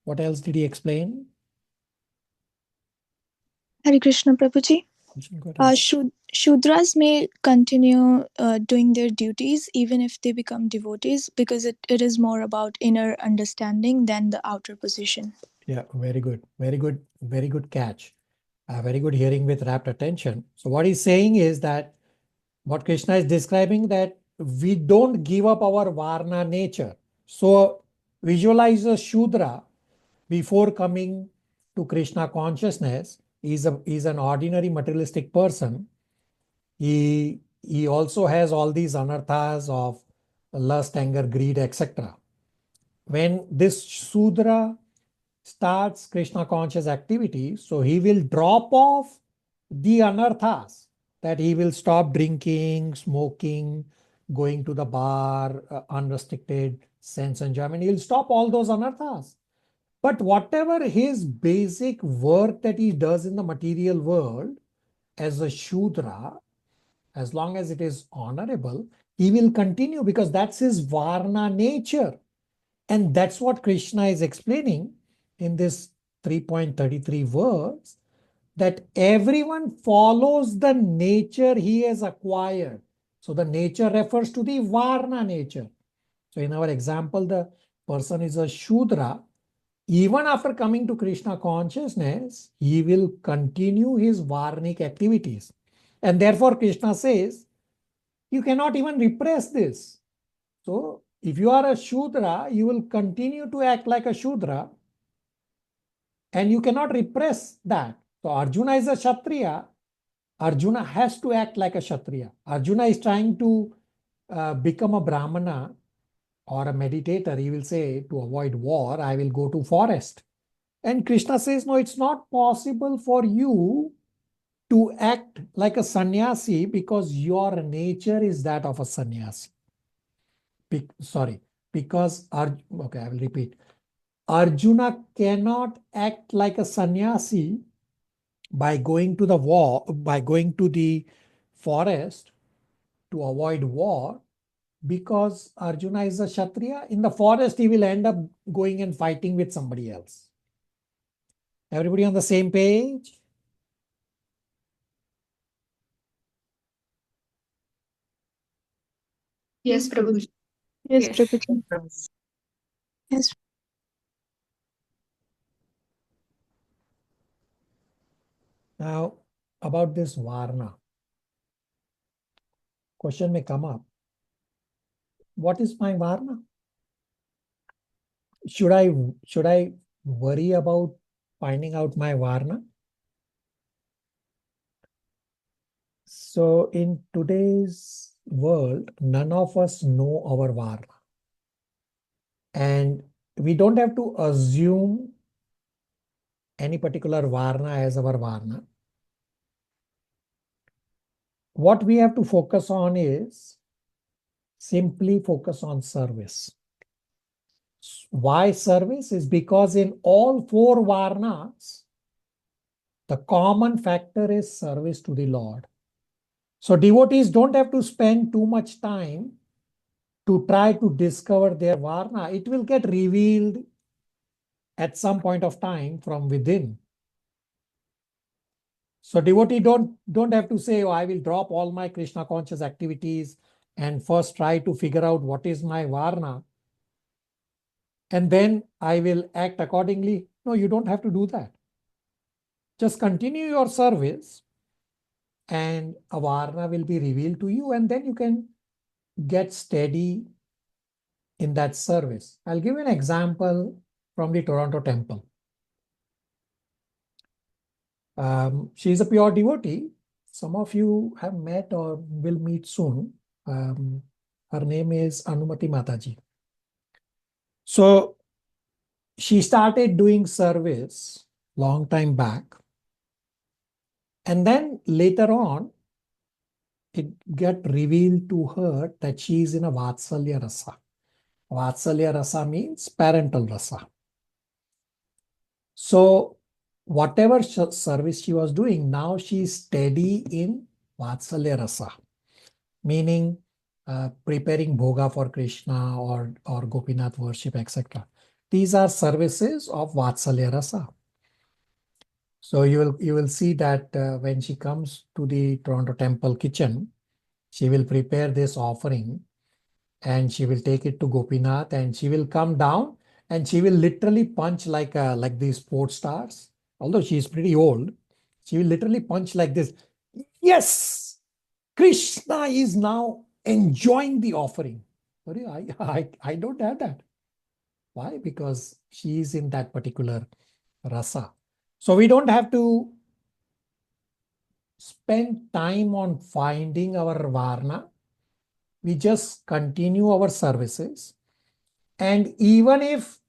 What else did he explain? Hare Krishna, Prabhuji. Shudras may continue doing their duties even if they become devotees because it is more about inner understanding than the outer position. Yeah, very good. Very good. Very good catch. Very good hearing with rapt attention. So what he's saying is that what Krishna is describing, that we don't give up our Varna nature. So visualize a Shudra before coming to Krishna consciousness. He's an ordinary materialistic person. He also has all these anarthas of lust, anger, greed, etc. When this Shudra starts Krishna conscious activity, so he will drop off the anarthas, that he will stop drinking, smoking, going to the bar, unrestricted sense enjoyment. He'll stop all those anarthas. But whatever his basic work that he does in the material world as a Shudra, as long as it is honorable, he will continue because that's his Varna nature. And that's what Krishna is explaining in this 3.33 verse, that everyone follows the nature he has acquired. So the nature refers to the Varna nature. So in our example, the person is a Shudra. Even after coming to Krishna consciousness, he will continue his Varnic activities. And therefore Krishna says, you cannot even repress this. So if you are a Shudra, you will continue to act like a Shudra and you cannot repress that. So Arjuna is a Kshatriya. Arjuna has to act like a Kshatriya. Arjuna is trying to become a Brahmana or a meditator. He will say, to avoid war, I will go to forest. And Krishna says, no, it's not possible for you to act like a sannyasi because your nature is that of a sannyasi. Because, okay, I will repeat. Arjuna cannot act like a sannyasi by going to the forest to avoid war, because Arjuna is a Kshatriya. In the forest, he will end up going and fighting with somebody else. Everybody on the same page? Yes, Prabhuji. Yes, Yes. Prabhuji. Yes. Now, about this Varna, question may come up. What is my Varna? Should I worry about finding out my Varna? So in today's world, none of us know our Varna. And we don't have to assume any particular varna as our varna. What we have to focus on is simply focus on service. Why service? Is because in all four varnas, the common factor is service to the Lord. So devotees don't have to spend too much time to try to discover their varna. It will get revealed at some point of time from within. So devotee don't have to say, oh, I will drop all my Krishna conscious activities and first try to figure out what is my varna, and then I will act accordingly. No, you don't have to do that. Just continue your service and a varna will be revealed to you, and then you can get steady in that service. I'll give you an example from the Toronto temple. She is a pure devotee. Some of you have met or will meet soon. Her name is Anumati Mataji. So she started doing service long time back. And then later on, it got revealed to her that she is in a Vatsalya Rasa. Vatsalya Rasa means parental Rasa. So whatever service she was doing, now she is steady in Vatsalya Rasa, meaning preparing bhoga for Krishna or Gopinath worship, etc. These are services of Vatsalya Rasa. So you will see that when she comes to the Toronto temple kitchen, she will prepare this offering and she will take it to Gopinath, and she will come down and she will literally punch like these sports stars. Although she is pretty old, she will literally punch like this. Yes, Krishna is now enjoying the offering. Sorry, I don't have that. Why? Because she is in that particular rasa. So we don't have to spend time on finding our varna. We just continue our services. And even if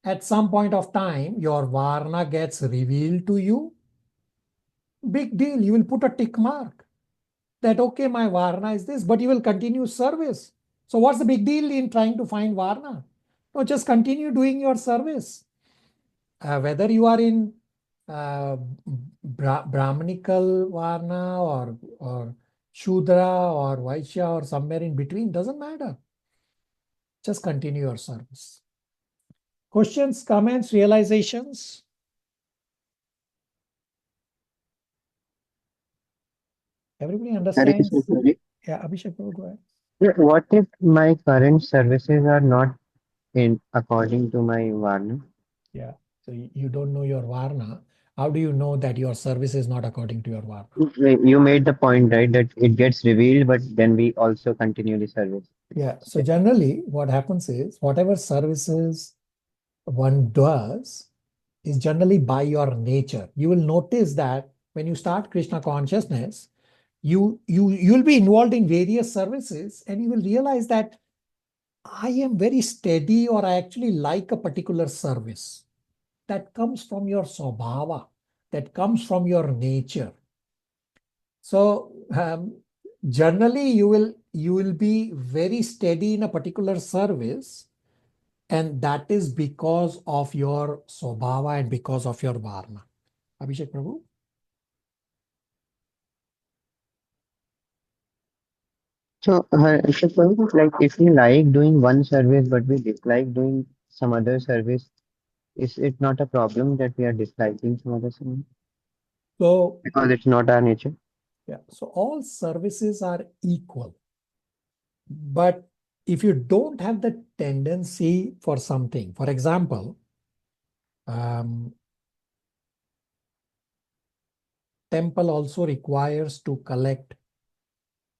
at some point of time your varna gets revealed to you, big deal. You will put a tick mark that, okay, my varna is this, but you will continue service. So what's the big deal in trying to find varna? No, just continue doing your service. Whether you are in Brahmanical varna or Shudra or Vaishya or somewhere in between, doesn't matter. Just continue your service. Questions, comments, realizations? Everybody understands? Yeah, Abhishek, go ahead. Yeah, what if my current services are not in according to my varna? Yeah, so you don't know your varna. How do you know that your service is not according to your varna? You made the point, right, that it gets revealed, but then we also continue the service. Yeah, so generally what happens is whatever services one does is generally by your nature. You will notice that when you start Krishna consciousness, you'll be involved in various services and you will realize that I am very steady or I actually like a particular service. That comes from your swabhava, that comes from your nature. So generally you will be very steady in a particular service, and that is because of your swabhava and because of your varna. Abhishek Prabhu? So, like if we like doing one service but we dislike doing some other service, is it not a problem that we are disliking some other service? So Because it's not our nature. yeah, so all services are equal. But if you don't have the tendency for something, for example, temple also requires to collect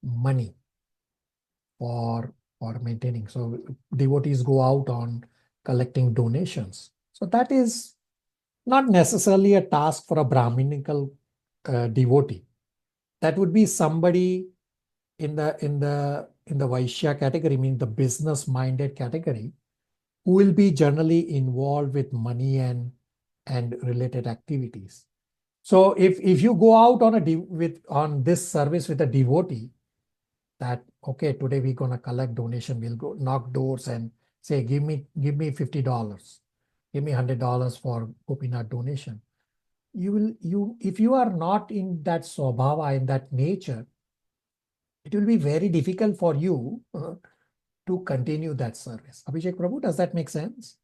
money for maintaining. So devotees go out on collecting donations. So that is not necessarily a task for a Brahminical devotee. That would be somebody in the Vaishya category, meaning the business-minded category, who will be generally involved with money and and related activities. So if you go out on this service with a devotee, that okay, today we're gonna collect donation, we'll go knock doors and say, give me $50, give me $100 for Gopinath donation. If you are not in that swabhava, in that nature, it will be very difficult for you to continue that service. Abhishek Prabhu, does that make sense?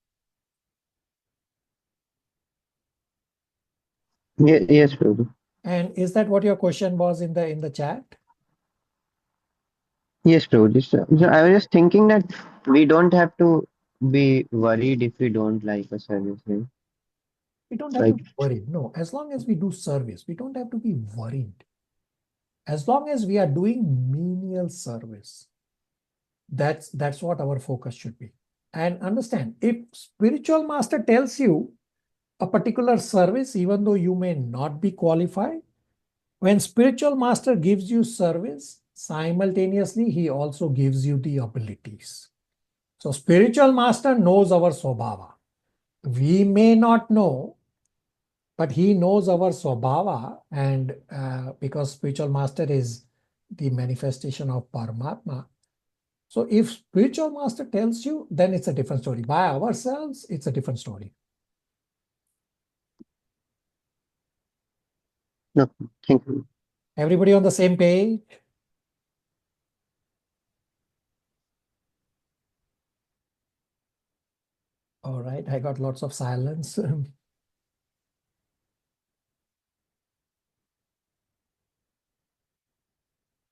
Yes, Prabhu. And is that what your question was in the chat? Yes, Prabhu. I was just thinking that we don't have to be worried if we don't like a service, right? We don't have to be worried. No, as long as we do service, we don't have to be worried. As long as we are doing menial service, that's what our focus should be. And understand, if spiritual master tells you a particular service, even though you may not be qualified, when spiritual master gives you service, simultaneously he also gives you the abilities. So spiritual master knows our swabhava. We may not know, but he knows our swabhava, and because spiritual master is the manifestation of Paramatma. So if spiritual master tells you, then it's a different story. By ourselves, it's a different story. No, thank you. Everybody on the same page? All right, I got lots of silence.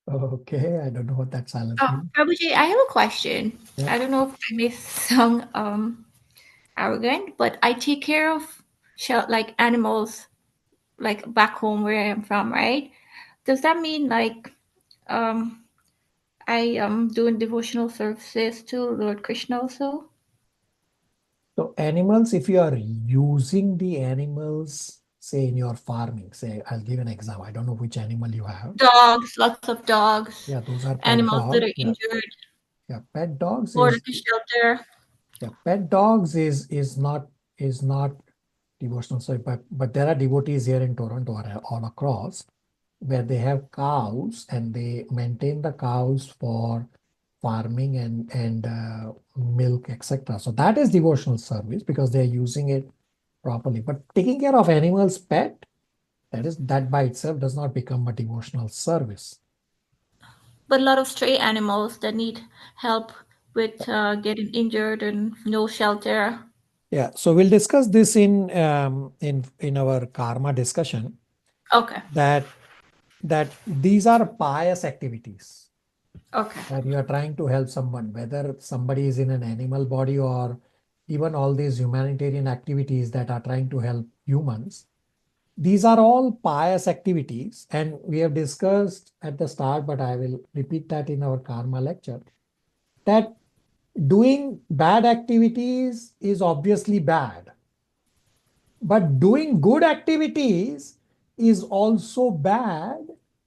Okay, I don't know what that silence means. Prabhuji, I have a question. Yeah. I don't know if I may sound arrogant, but I take care of like animals, like back home where I am from, right? Does that mean like I am doing devotional services to Lord Krishna also? So animals, if you are using the animals, say in your farming, say, I'll give an example. I don't know which animal you have. Dogs, lots of dogs. Yeah, those are pet animals that dogs. are injured. Yeah, pet dogs Or is like a shelter. yeah, pet dogs is not devotional. So, but there are devotees here in Toronto or all across where they have cows and they maintain the cows for farming and milk, etc. So that is devotional service because they're using it properly. But taking care of animals, pet, that by itself does not become a devotional service. But a lot of stray animals that need help with getting injured and no shelter. Yeah, so we'll discuss this in our karma discussion. Okay. That these are pious activities. Okay. That you are trying to help someone, whether somebody is in an animal body or even all these humanitarian activities that are trying to help humans. These are all pious activities, and we have discussed at the start, but I will repeat that in our karma lecture, that doing bad activities is obviously bad. But doing good activities is also bad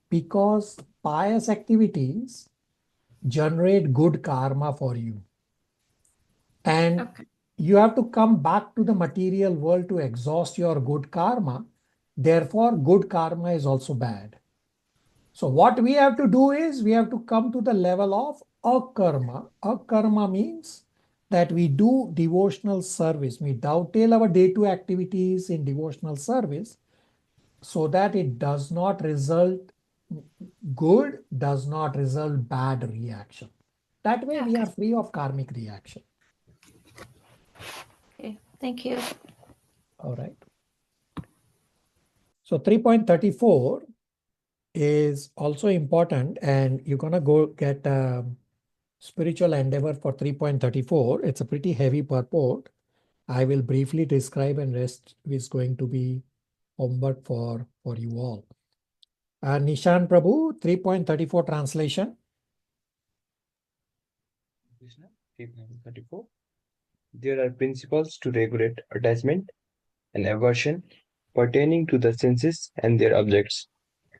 because pious activities generate good karma for you. And you have to come back to the material world to exhaust your good karma. Therefore, good karma is also bad. So what we have to do is we have to come to the level of akarma. Akarma means that we do devotional service. We dovetail our day-to activities in devotional service so that it does not result good, does not result bad reaction. That way we are free of karmic reaction. Okay, thank you. All right. So 3.34 is also important, and you're going to go get spiritual endeavor for 3.34. It's a pretty heavy purport. I will briefly describe, and rest is going to be homework for you all. Nishan Prabhu, 3.34 translation. Krishna, 3.34. There are principles to regulate attachment and aversion pertaining to the senses and their objects.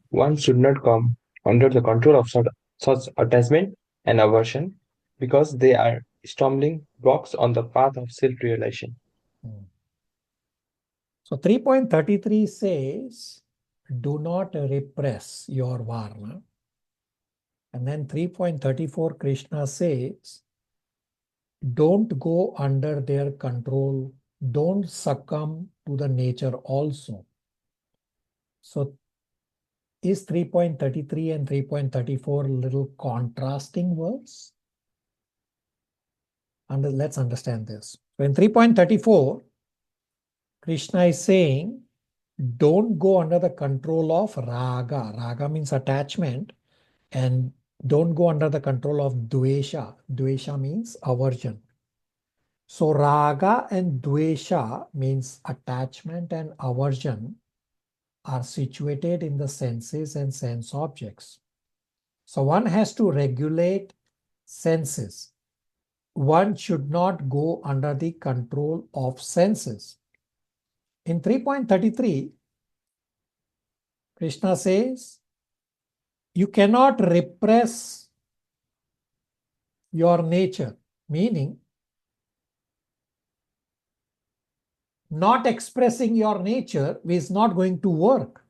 One should not come under the control of such attachment and aversion because they are stumbling blocks on the path of self-realization. So 3.33 says, do not repress your varna. And then 3.34 Krishna says, don't go under their control. Don't succumb to the nature also. So is 3.33 and 3.34 little contrasting words? And let's understand this. So in 3.34, Krishna is saying, don't go under the control of raga. Raga means attachment. And don't go under the control of dvesha. Dvesha means aversion. So raga and dvesha means attachment and aversion are situated in the senses and sense objects. So one has to regulate senses. One should not go under the control of senses. In 3.33, Krishna says, you cannot repress your nature, meaning not expressing your nature is not going to work.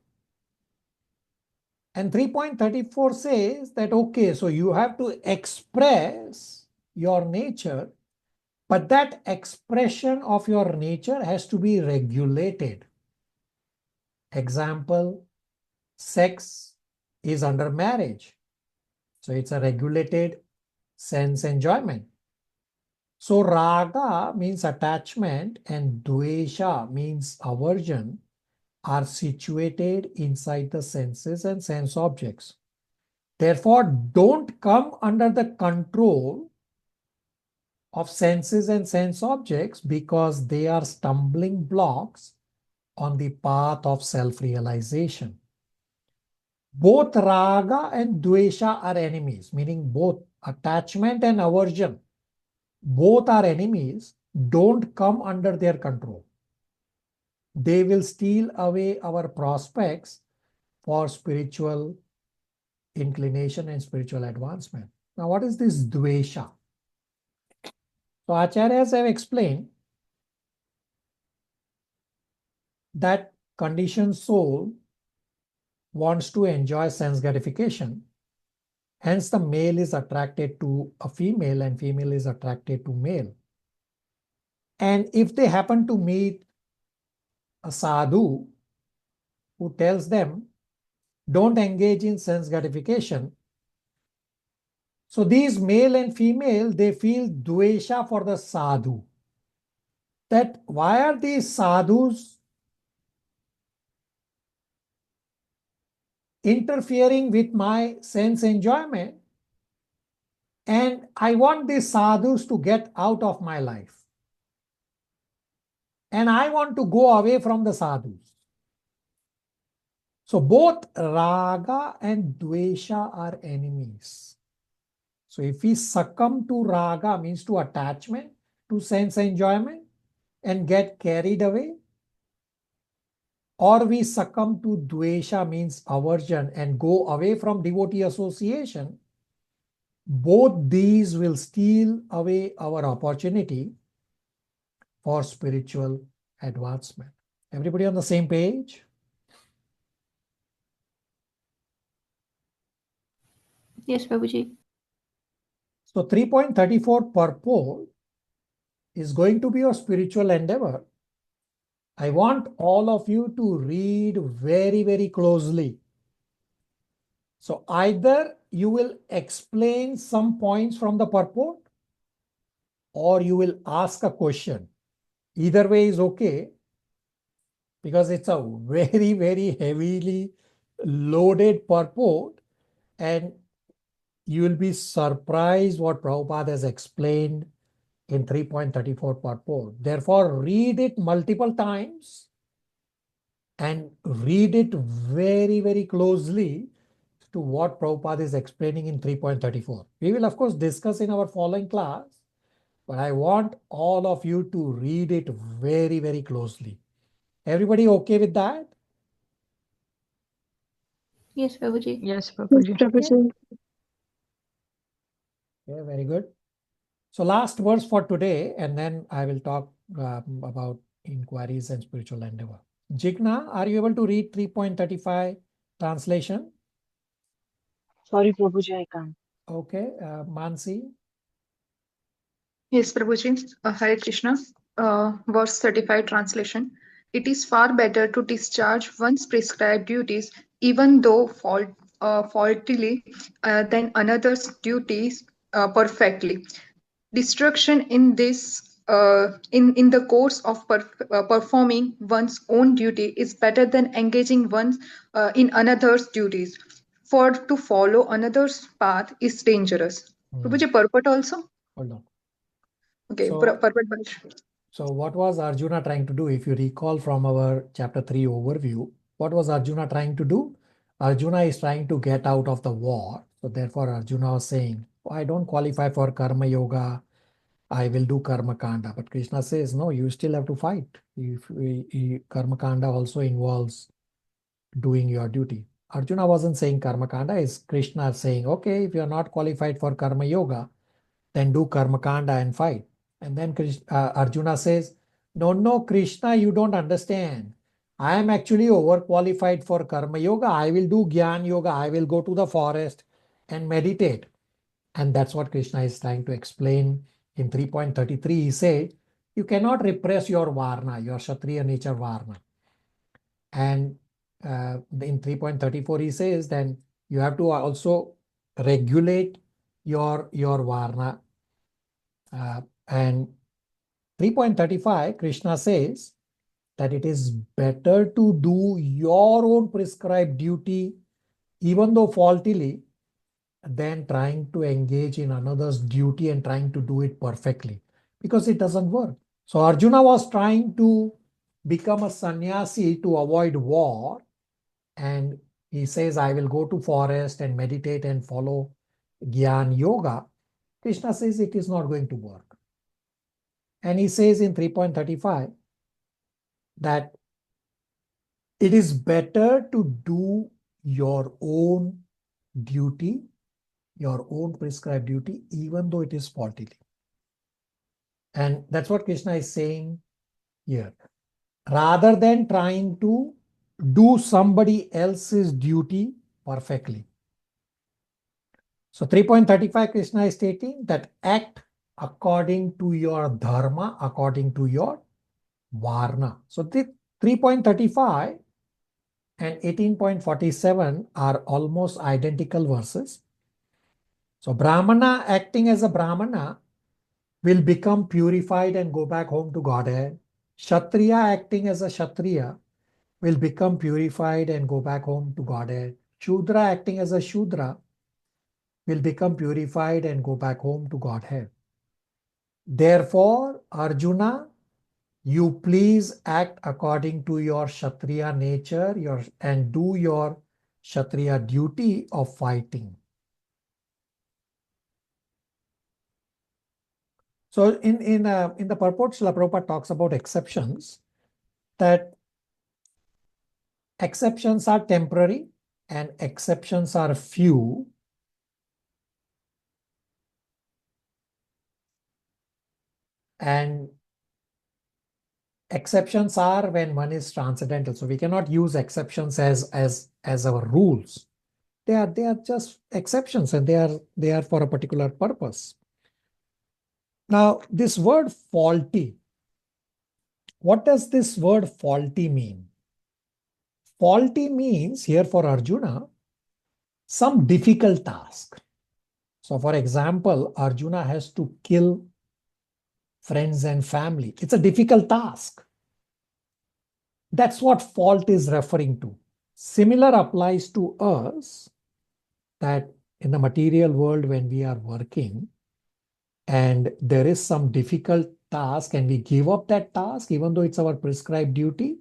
And 3.34 says that, okay, so you have to express your nature, but that expression of your nature has to be regulated. Example, sex is under marriage. So it's a regulated sense enjoyment. So raga means attachment and dvesha means aversion are situated inside the senses and sense objects. Therefore, don't come under the control of senses and sense objects because they are stumbling blocks on the path of self-realization. Both raga and dvesha are enemies, meaning both attachment and aversion. Both are enemies. Don't come under their control. They will steal away our prospects for spiritual inclination and spiritual advancement. Now, what is this dvesha? So, acharyas have explained that conditioned soul wants to enjoy sense gratification. Hence, the male is attracted to a female and female is attracted to male. And if they happen to meet a sadhu who tells them, don't engage in sense gratification. So these male and female, they feel dvesha for the sadhu. That why are these sadhus interfering with my sense enjoyment? And I want these sadhus to get out of my life. And I want to go away from the sadhus. So both raga and dvesha are enemies. So if we succumb to raga, means to attachment, to sense enjoyment, and get carried away, or we succumb to dvesha, means aversion, and go away from devotee association, both these will steal away our opportunity for spiritual advancement. Everybody on the same page? Yes, Prabhuji. So 3.34 purport is going to be your spiritual endeavor. I want all of you to read very, very closely. So either you will explain some points from the purport or you will ask a question. Either way is okay because it's a very, very heavily loaded purport and you will be surprised what Prabhupada has explained in 3.34 purport. Therefore, read it multiple times and read it very, very closely to what Prabhupada is explaining in 3.34. We will, of course, discuss in our following class, but I want all of you to read it very, very closely. Everybody okay with that? Yes, Prabhuji. Yes, Yes, Prabhuji. Prabhuji. Okay, very good. So last verse for today, and then I will talk about inquiries and spiritual endeavor. Jigna, are you able to read 3.35 translation? Sorry, Prabhuji, I can't. Okay, Mansi. Yes, Prabhuji. Hare Krishna. Verse 35 translation. It is far better to discharge one's prescribed duties, even though faultily, than another's duties perfectly. Destruction in this in the course of performing one's own duty is better than engaging one's in another's duties. For to follow another's path is dangerous. Prabhuji, purport also? Hold on. Okay, So, purport Bharat. so what was Arjuna trying to do? If you recall from our chapter 3 overview, what was Arjuna trying to do? Arjuna is trying to get out of the war. So therefore Arjuna was saying, oh, I don't qualify for karma yoga. I will do karma kanda. But Krishna says, no, you still have to fight. Karma kanda also involves doing your duty. Arjuna wasn't saying karma kanda. Is Krishna saying, okay, if you're not qualified for karma yoga, then do karma kanda and fight. And then Arjuna says, no, Krishna, you don't understand. I am actually overqualified for karma yoga. I will do gyan yoga. I will go to the forest and meditate. And that's what Krishna is trying to explain in 3.33. He said, you cannot repress your varna, your Kshatriya nature varna. And in 3.34, he says, then you have to also regulate your varna. And 3.35, Krishna says that it is better to do your own prescribed duty, even though faultily, than trying to engage in another's duty and trying to do it perfectly, because it doesn't work. So Arjuna was trying to become a sannyasi to avoid war, and he says, I will go to forest and meditate and follow Gyan Yoga. Krishna says it is not going to work. And he says in 3.35 that it is better to do your own duty, your own prescribed duty, even though it is faultily. And that's what Krishna is saying here. Rather than trying to do somebody else's duty perfectly. So 3.35, Krishna is stating that act according to your dharma, according to your varna. So 3.35 and 18.47 are almost identical verses. So Brahmana acting as a Brahmana will become purified and go back home to Godhead. Kshatriya acting as a Kshatriya will become purified and go back home to Godhead. Shudra acting as a Shudra will become purified and go back home to Godhead. Therefore, Arjuna, you please act according to your Kshatriya nature and do your Kshatriya duty of fighting. So in the purport, Srila Prabhupada talks about exceptions, that exceptions are temporary and exceptions are few. And exceptions are when one is transcendental. So we cannot use exceptions as our rules. They are just exceptions, and they are for a particular purpose. Now, this word faulty, what does this word faulty mean? Faulty means here for Arjuna, some difficult task. So for example, Arjuna has to kill friends and family. It's a difficult task. That's what fault is referring to. Similar applies to us, that in the material world, when we are working and there is some difficult task and we give up that task, even though it's our prescribed duty,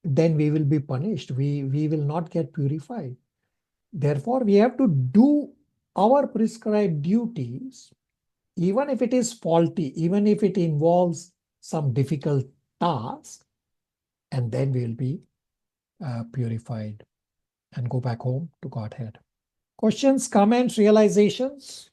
then we will be punished. We will not get purified. Therefore, we have to do our prescribed duties, even if it is faulty, even if it involves some difficult task, and then we will be purified and go back home to Godhead. Questions, comments, realizations?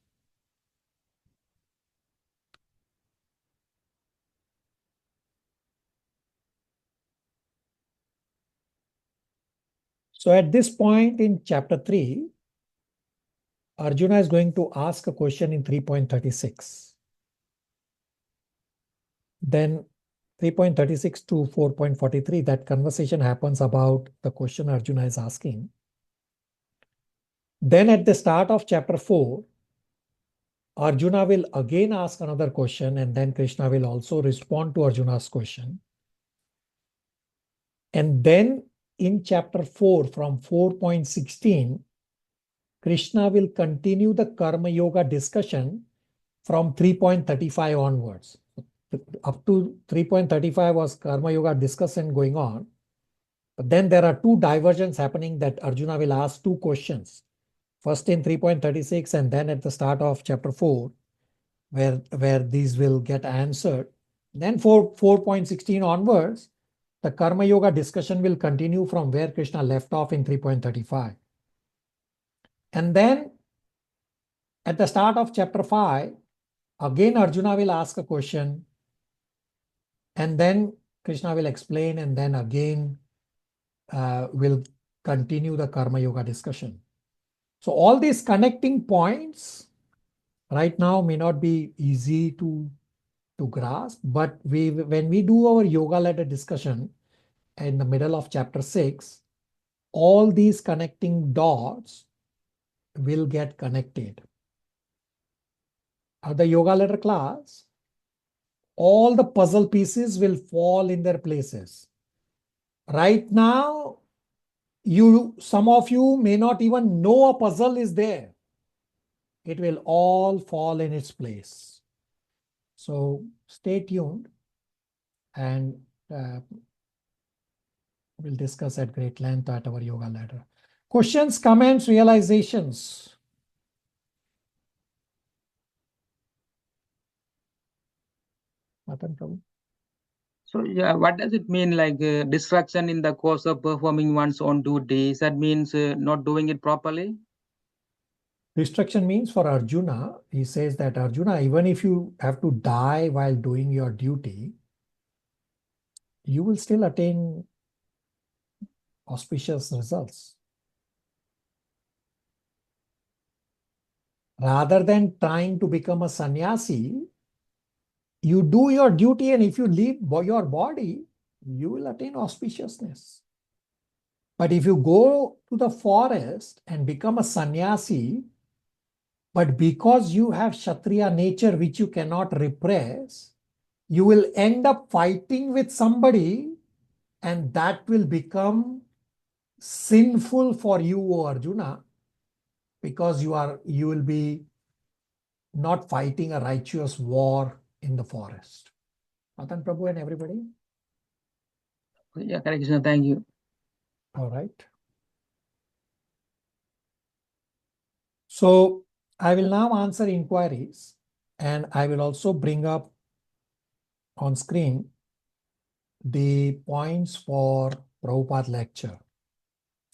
So at this point in chapter 3, Arjuna is going to ask a question in 3.36. Then 3.36 to 4.43, that conversation happens about the question Arjuna is asking. Then at the start of chapter 4, Arjuna will again ask another question, and then Krishna will also respond to Arjuna's question. And then in chapter 4, from 4.16, Krishna will continue the Karma Yoga discussion from 3.35 onwards. Up to 3.35 was Karma Yoga discussion going on. But then there are two diversions happening that Arjuna will ask two questions. First in 3.36 and then at the start of chapter 4, where these will get answered. Then for 4.16 onwards, the Karma Yoga discussion will continue from where Krishna left off in 3.35. And then at the start of chapter 5, again Arjuna will ask a question, and then Krishna will explain, and then again will continue the Karma Yoga discussion. So all these connecting points right now may not be easy to grasp, but when we do our yoga ladder discussion in the middle of chapter 6, all these connecting dots will get connected. At the yoga ladder class, all the puzzle pieces will fall in their places. Right now, some of you may not even know a puzzle is there. It will all fall in its place. So stay tuned, and we'll discuss at great length at our yoga ladder. Questions, comments, realizations? Matan Prabhu? So yeah, what does it mean, like distraction in the course of performing one's own duties? That means not doing it properly? Distraction means for Arjuna, he says that Arjuna, even if you have to die while doing your duty, you will still attain auspicious results. Rather than trying to become a sannyasi, you do your duty, and if you leave your body, you will attain auspiciousness. But if you go to the forest and become a sannyasi, but because you have Kshatriya nature which you cannot repress, you will end up fighting with somebody, and that will become sinful for you, O Arjuna, because you will be not fighting a righteous war in the forest. Matan Prabhu and everybody? Yeah, Hare Krishna, thank you. All right. So I will now answer inquiries, and I will also bring up on screen the points for Prabhupada lecture.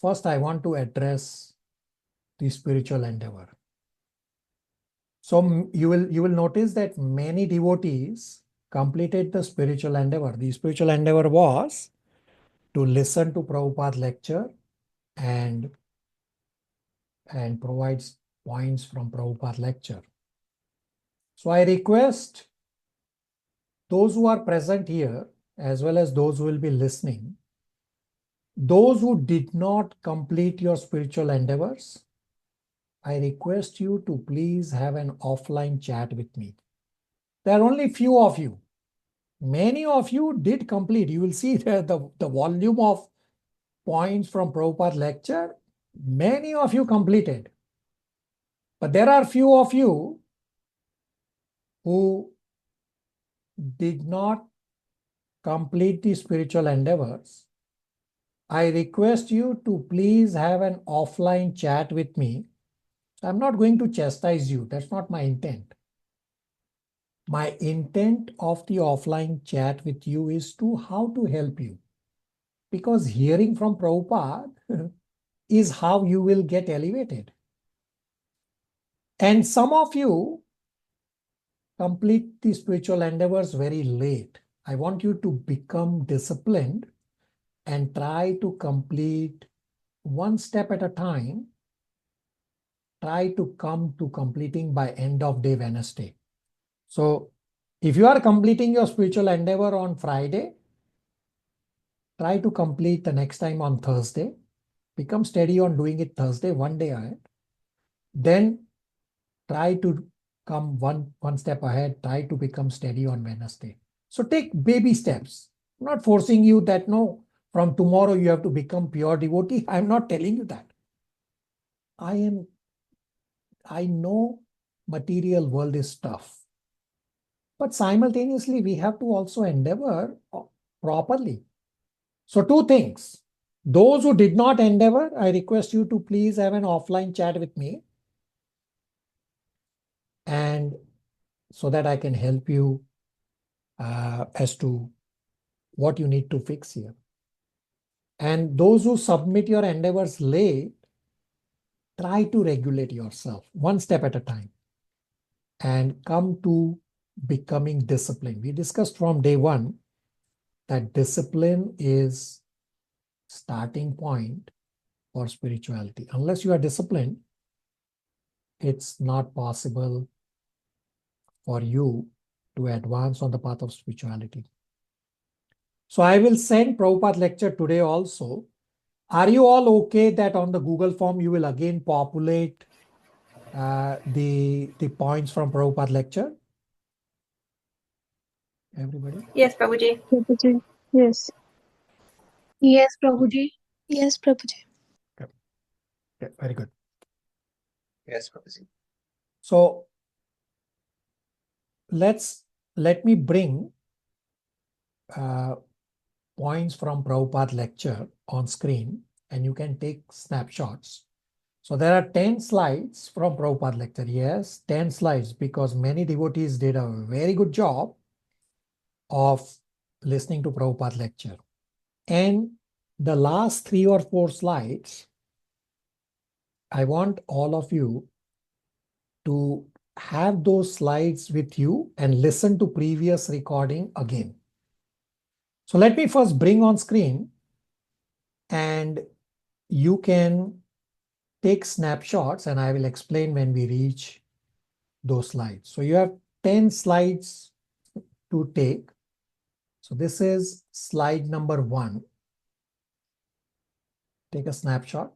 First, I want to address the spiritual endeavor. So you will notice that many devotees completed the spiritual endeavor. The spiritual endeavor was to listen to Prabhupada lecture and provides points from Prabhupada lecture. So I request those who are present here, as well as those who will be listening, those who did not complete your spiritual endeavors, I request you to please have an offline chat with me. There are only few of you. Many of you did complete. You will see the volume of points from Prabhupada lecture. Many of you completed. But there are few of you who did not complete the spiritual endeavors. I request you to please have an offline chat with me. I'm not going to chastise you. That's not my intent. My intent of the offline chat with you is to how to help you. Because hearing from Prabhupada is how you will get elevated. And some of you complete the spiritual endeavors very late. I want you to become disciplined and try to complete one step at a time, try to come to completing by end of day Wednesday. So if you are completing your spiritual endeavor on Friday, try to complete the next time on Thursday. Become steady on doing it Thursday, one day ahead. Then try to come one step ahead. Try to become steady on Wednesday. So take baby steps. I'm not forcing you that no, from tomorrow you have to become pure devotee. I'm not telling you that. I know material world is tough. But simultaneously, we have to also endeavor properly. So two things. Those who did not endeavor, I request you to please have an offline chat with me. And so that I can help you as to what you need to fix here. And those who submit your endeavors late, try to regulate yourself one step at a time and come to becoming disciplined. We discussed from day one that discipline is starting point for spirituality. Unless you are disciplined, it's not possible for you to advance on the path of spirituality. So I will send Prabhupada lecture today also. Are you all okay that on the Google form you will again populate the points from Prabhupada lecture? Everybody? Yes, Prabhuji. Prabhuji. Yes. Yes, Prabhuji. Yes, Prabhuji. Okay. Okay, very good. Yes, Prabhuji. So let me bring points from Prabhupada lecture on screen and you can take snapshots. So there are 10 slides from Prabhupada lecture. Yes, 10 slides because many devotees did a very good job of listening to Prabhupada lecture. And the last 3 or 4 slides, I want all of you to have those slides with you and listen to previous recording again. So let me first bring on screen and you can take snapshots and I will explain when we reach those slides. So you have 10 slides to take. So this is slide number 1. Take a snapshot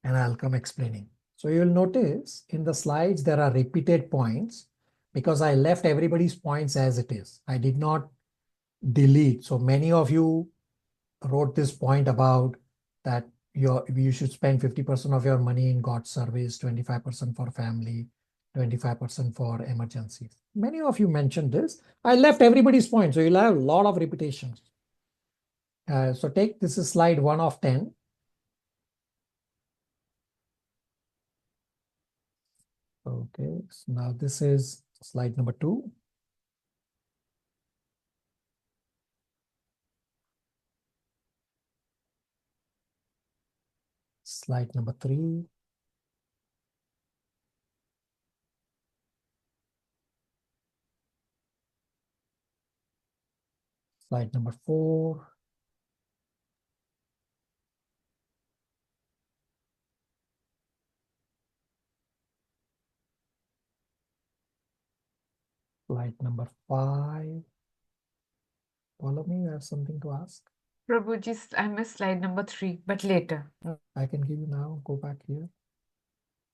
and I'll come explaining. So you'll notice in the slides there are repeated points because I left everybody's points as it is. I did not delete. So many of you wrote this point about that you should spend 50% of your money in God's service, 25% for family, 25% for emergencies. Many of you mentioned this. I left everybody's point, so you'll have a lot of repetitions. So this is slide 1 of 10. Okay, so now this is slide number 2. Slide number 3. Slide number 4. Slide number 5. Follow me, you have something to ask? Prabhuji, I missed slide number 3, but later. I can give you now. Go back here.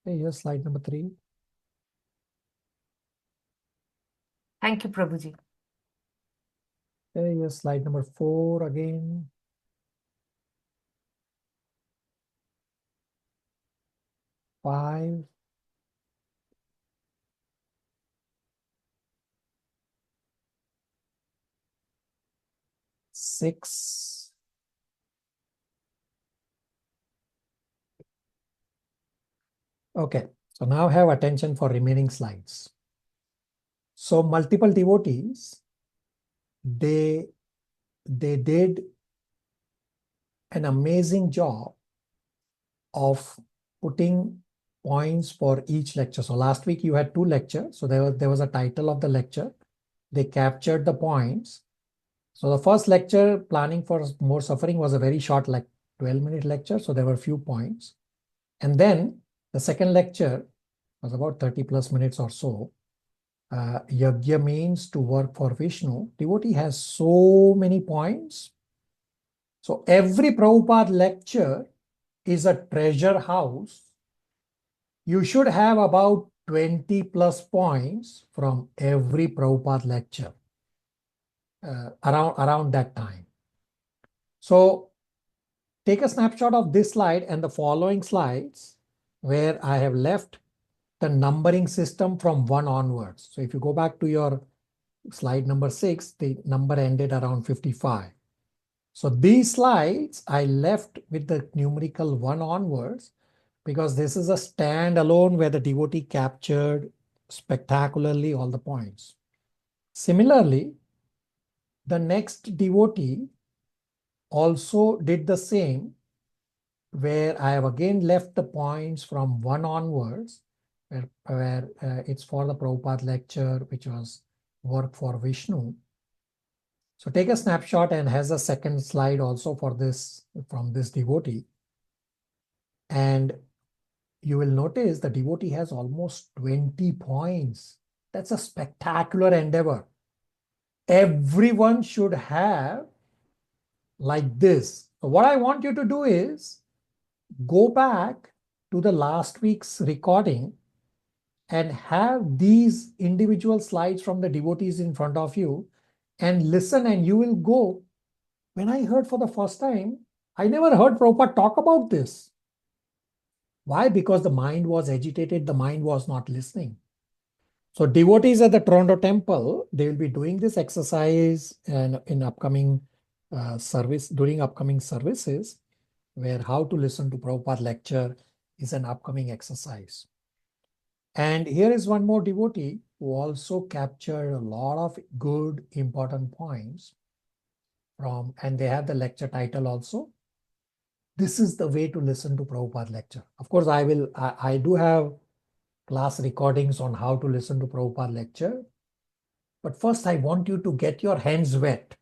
Okay, here's slide number 3. Thank you, Prabhuji. Okay, here's slide number 4 again. Five. Six. Okay, so now have attention for remaining slides. So multiple devotees, they did an amazing job of putting points for each lecture. So last week you had 2 lectures. So there was a title of the lecture. They captured the points. So the first lecture, Planning for More Suffering, was a very short, like 12-minute lecture. So there were a few points. And then the second lecture was about 30 plus minutes or so. Yajna means to work for Vishnu. Devotee has so many points. So every Prabhupada lecture is a treasure house. You should have about 20 plus points from every Prabhupada lecture around that time. So take a snapshot of this slide and the following slides where I have left the numbering system from 1 onwards. So if you go back to your slide number 6, the number ended around 55. So these slides I left with the numerical 1 onwards because this is a standalone where the devotee captured spectacularly all the points. Similarly, the next devotee also did the same, where I have again left the points from 1 onwards, where it's for the Prabhupada lecture, which was work for Vishnu. So take a snapshot and has a second slide also for this from this devotee. And you will notice the devotee has almost 20 points. That's a spectacular endeavor. Everyone should have like this. So what I want you to do is go back to the last week's recording and have these individual slides from the devotees in front of you and listen, and you will go, when I heard for the first time, I never heard Prabhupada talk about this. Why? Because the mind was agitated, the mind was not listening. So devotees at the Toronto temple, they will be doing this exercise and in upcoming during upcoming services, where how to listen to Prabhupada lecture is an upcoming exercise. And here is one more devotee who also captured a lot of good, important points from, and they have the lecture title also. This is the way to listen to Prabhupada lecture. Of course, I do have class recordings on how to listen to Prabhupada lecture. But first, I want you to get your hands wet.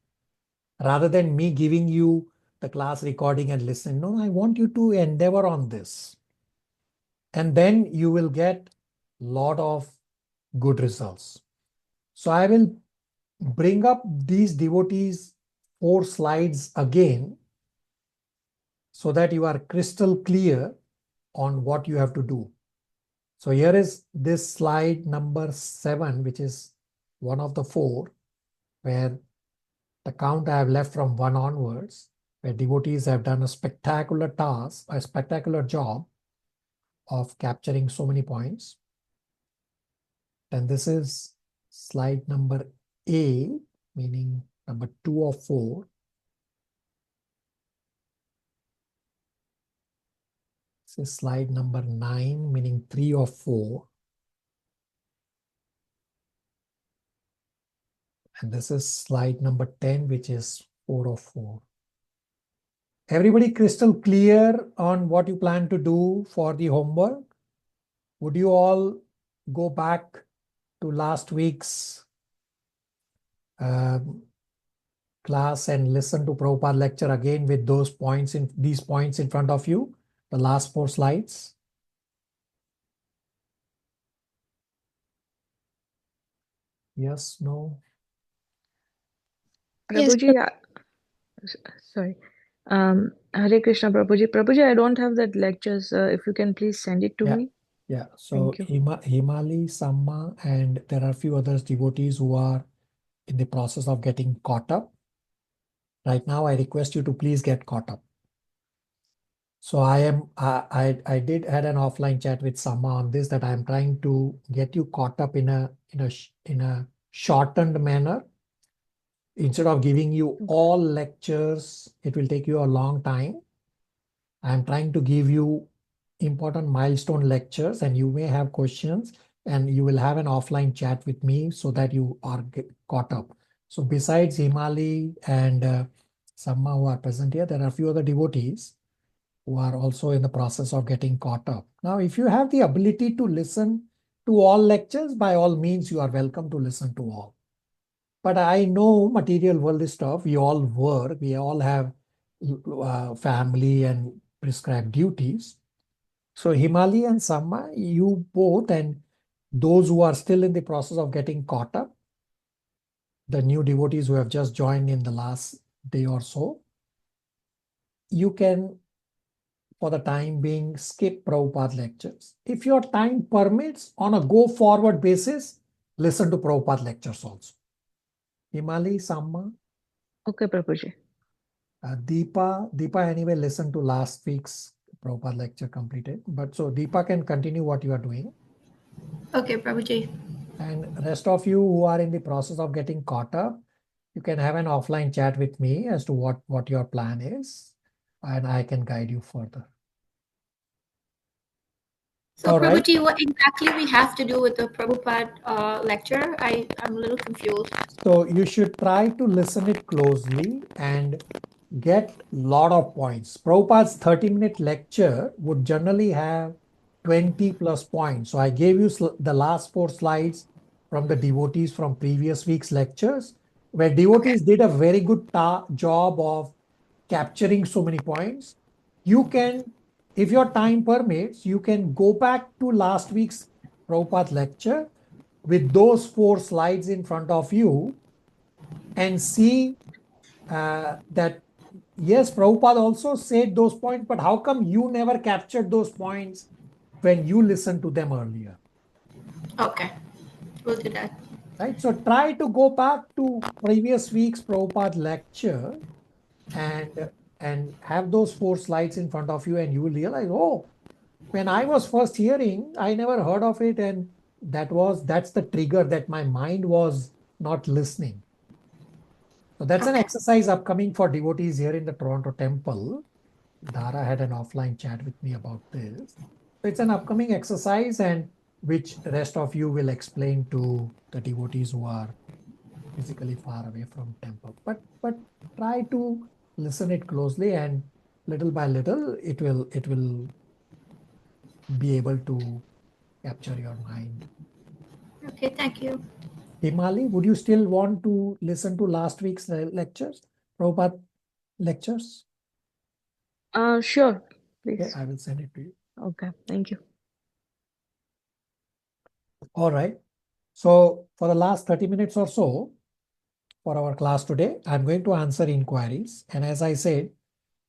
Rather than me giving you the class recording and listen, no, I want you to endeavor on this. And then you will get a lot of good results. So I will bring up these devotees 4 slides again so that you are crystal clear on what you have to do. So here is this slide number 7, which is one of the 4, where the count I have left from 1 onwards, where devotees have done a spectacular task, a spectacular job of capturing so many points. And this is slide number A, meaning number 2 of 4. This is slide number 9, meaning 3 of 4. And this is slide number 10, which is 4 of 4. Everybody crystal clear on what you plan to do for the homework? Would you all go back to last week's class and listen to Prabhupada lecture again with these points in front of you, the last 4 slides? Yes, no? Yes, Prabhuji, sorry. Hare Krishna, Prabhuji. Prabhuji, I don't have that lectures. If you can please send it to me. Yeah. So Thank you. Himali, Samma, and there are a few others devotees who are in the process of getting caught up. Right now, I request you to please get caught up. So I did had an offline chat with Sama on this, that I am trying to get you caught up in a shortened manner. Instead of giving you all lectures, it will take you a long time. I'm trying to give you important milestone lectures, and you may have questions, and you will have an offline chat with me so that you are caught up. So besides Himali and Samma who are present here, there are a few other devotees who are also in the process of getting caught up. Now, if you have the ability to listen to all lectures, by all means, you are welcome to listen to all. But I know material world stuff. We all work. We all have family and prescribed duties. So Himali and Samma, you both and those who are still in the process of getting caught up, the new devotees who have just joined in the last day or so, you can, for the time being, skip Prabhupada lectures. If your time permits, on a go-forward basis, listen to Prabhupada lectures also. Himali, Samma. Okay, Prabhuji. Deepa anyway listened to last week's Prabhupada lecture completed. But so Deepa can continue what you are doing. Okay, Prabhuji. And rest of you who are in the process of getting caught up, you can have an offline chat with me as to what your plan is, and I can guide you further. So, All right. Prabhuji, what exactly we have to do with the Prabhupada lecture? I'm a little confused. So you should try to listen it closely and get lot of points. Prabhupada's 30-minute lecture would generally have 20 plus points. So I gave you the last 4 slides from the devotees from previous week's lectures, where devotees did a very good job of capturing so many points. You can, if your time permits, you can go back to last week's Prabhupada lecture with those 4 slides in front of you and see that, yes, Prabhupada also said those points, but how come you never captured those points when you listened to them earlier? Okay, we'll do that. Right. So try to go back to previous week's Prabhupada lecture and have those 4 slides in front of you, and you will realize, oh, when I was first hearing, I never heard of it, and that's the trigger that my mind was not listening. So that's an exercise upcoming for devotees here in the Toronto temple. Dara had an offline chat with me about this. So it's an upcoming exercise, and which the rest of you will explain to the devotees who are physically far away from temple. But try to listen it closely, and little by little it will be able to capture your mind. Okay, thank you. Himali, would you still want to listen to last week's lectures, Prabhupada lectures? Sure, please. Okay, I will send it to you. Okay, thank you. All right. So for the last 30 minutes or so for our class today, I'm going to answer inquiries. And as I said,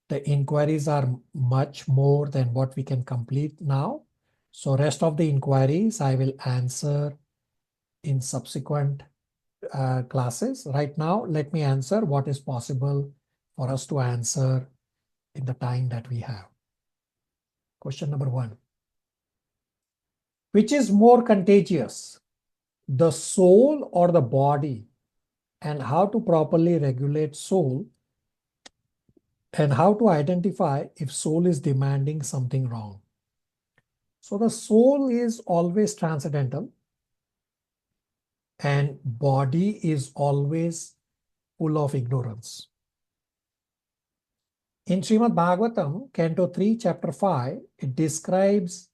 the inquiries are much more than what we can complete now. So rest of the inquiries I will answer in subsequent classes. Right now, let me answer what is possible for us to answer in the time that we have. Question number 1. Which is more contagious, the soul or the body? And how to properly regulate soul, and how to identify if soul is demanding something wrong. So the soul is always transcendental, and body is always full of ignorance. In Srimad Bhagavatam, Canto 3, Chapter 5, it describes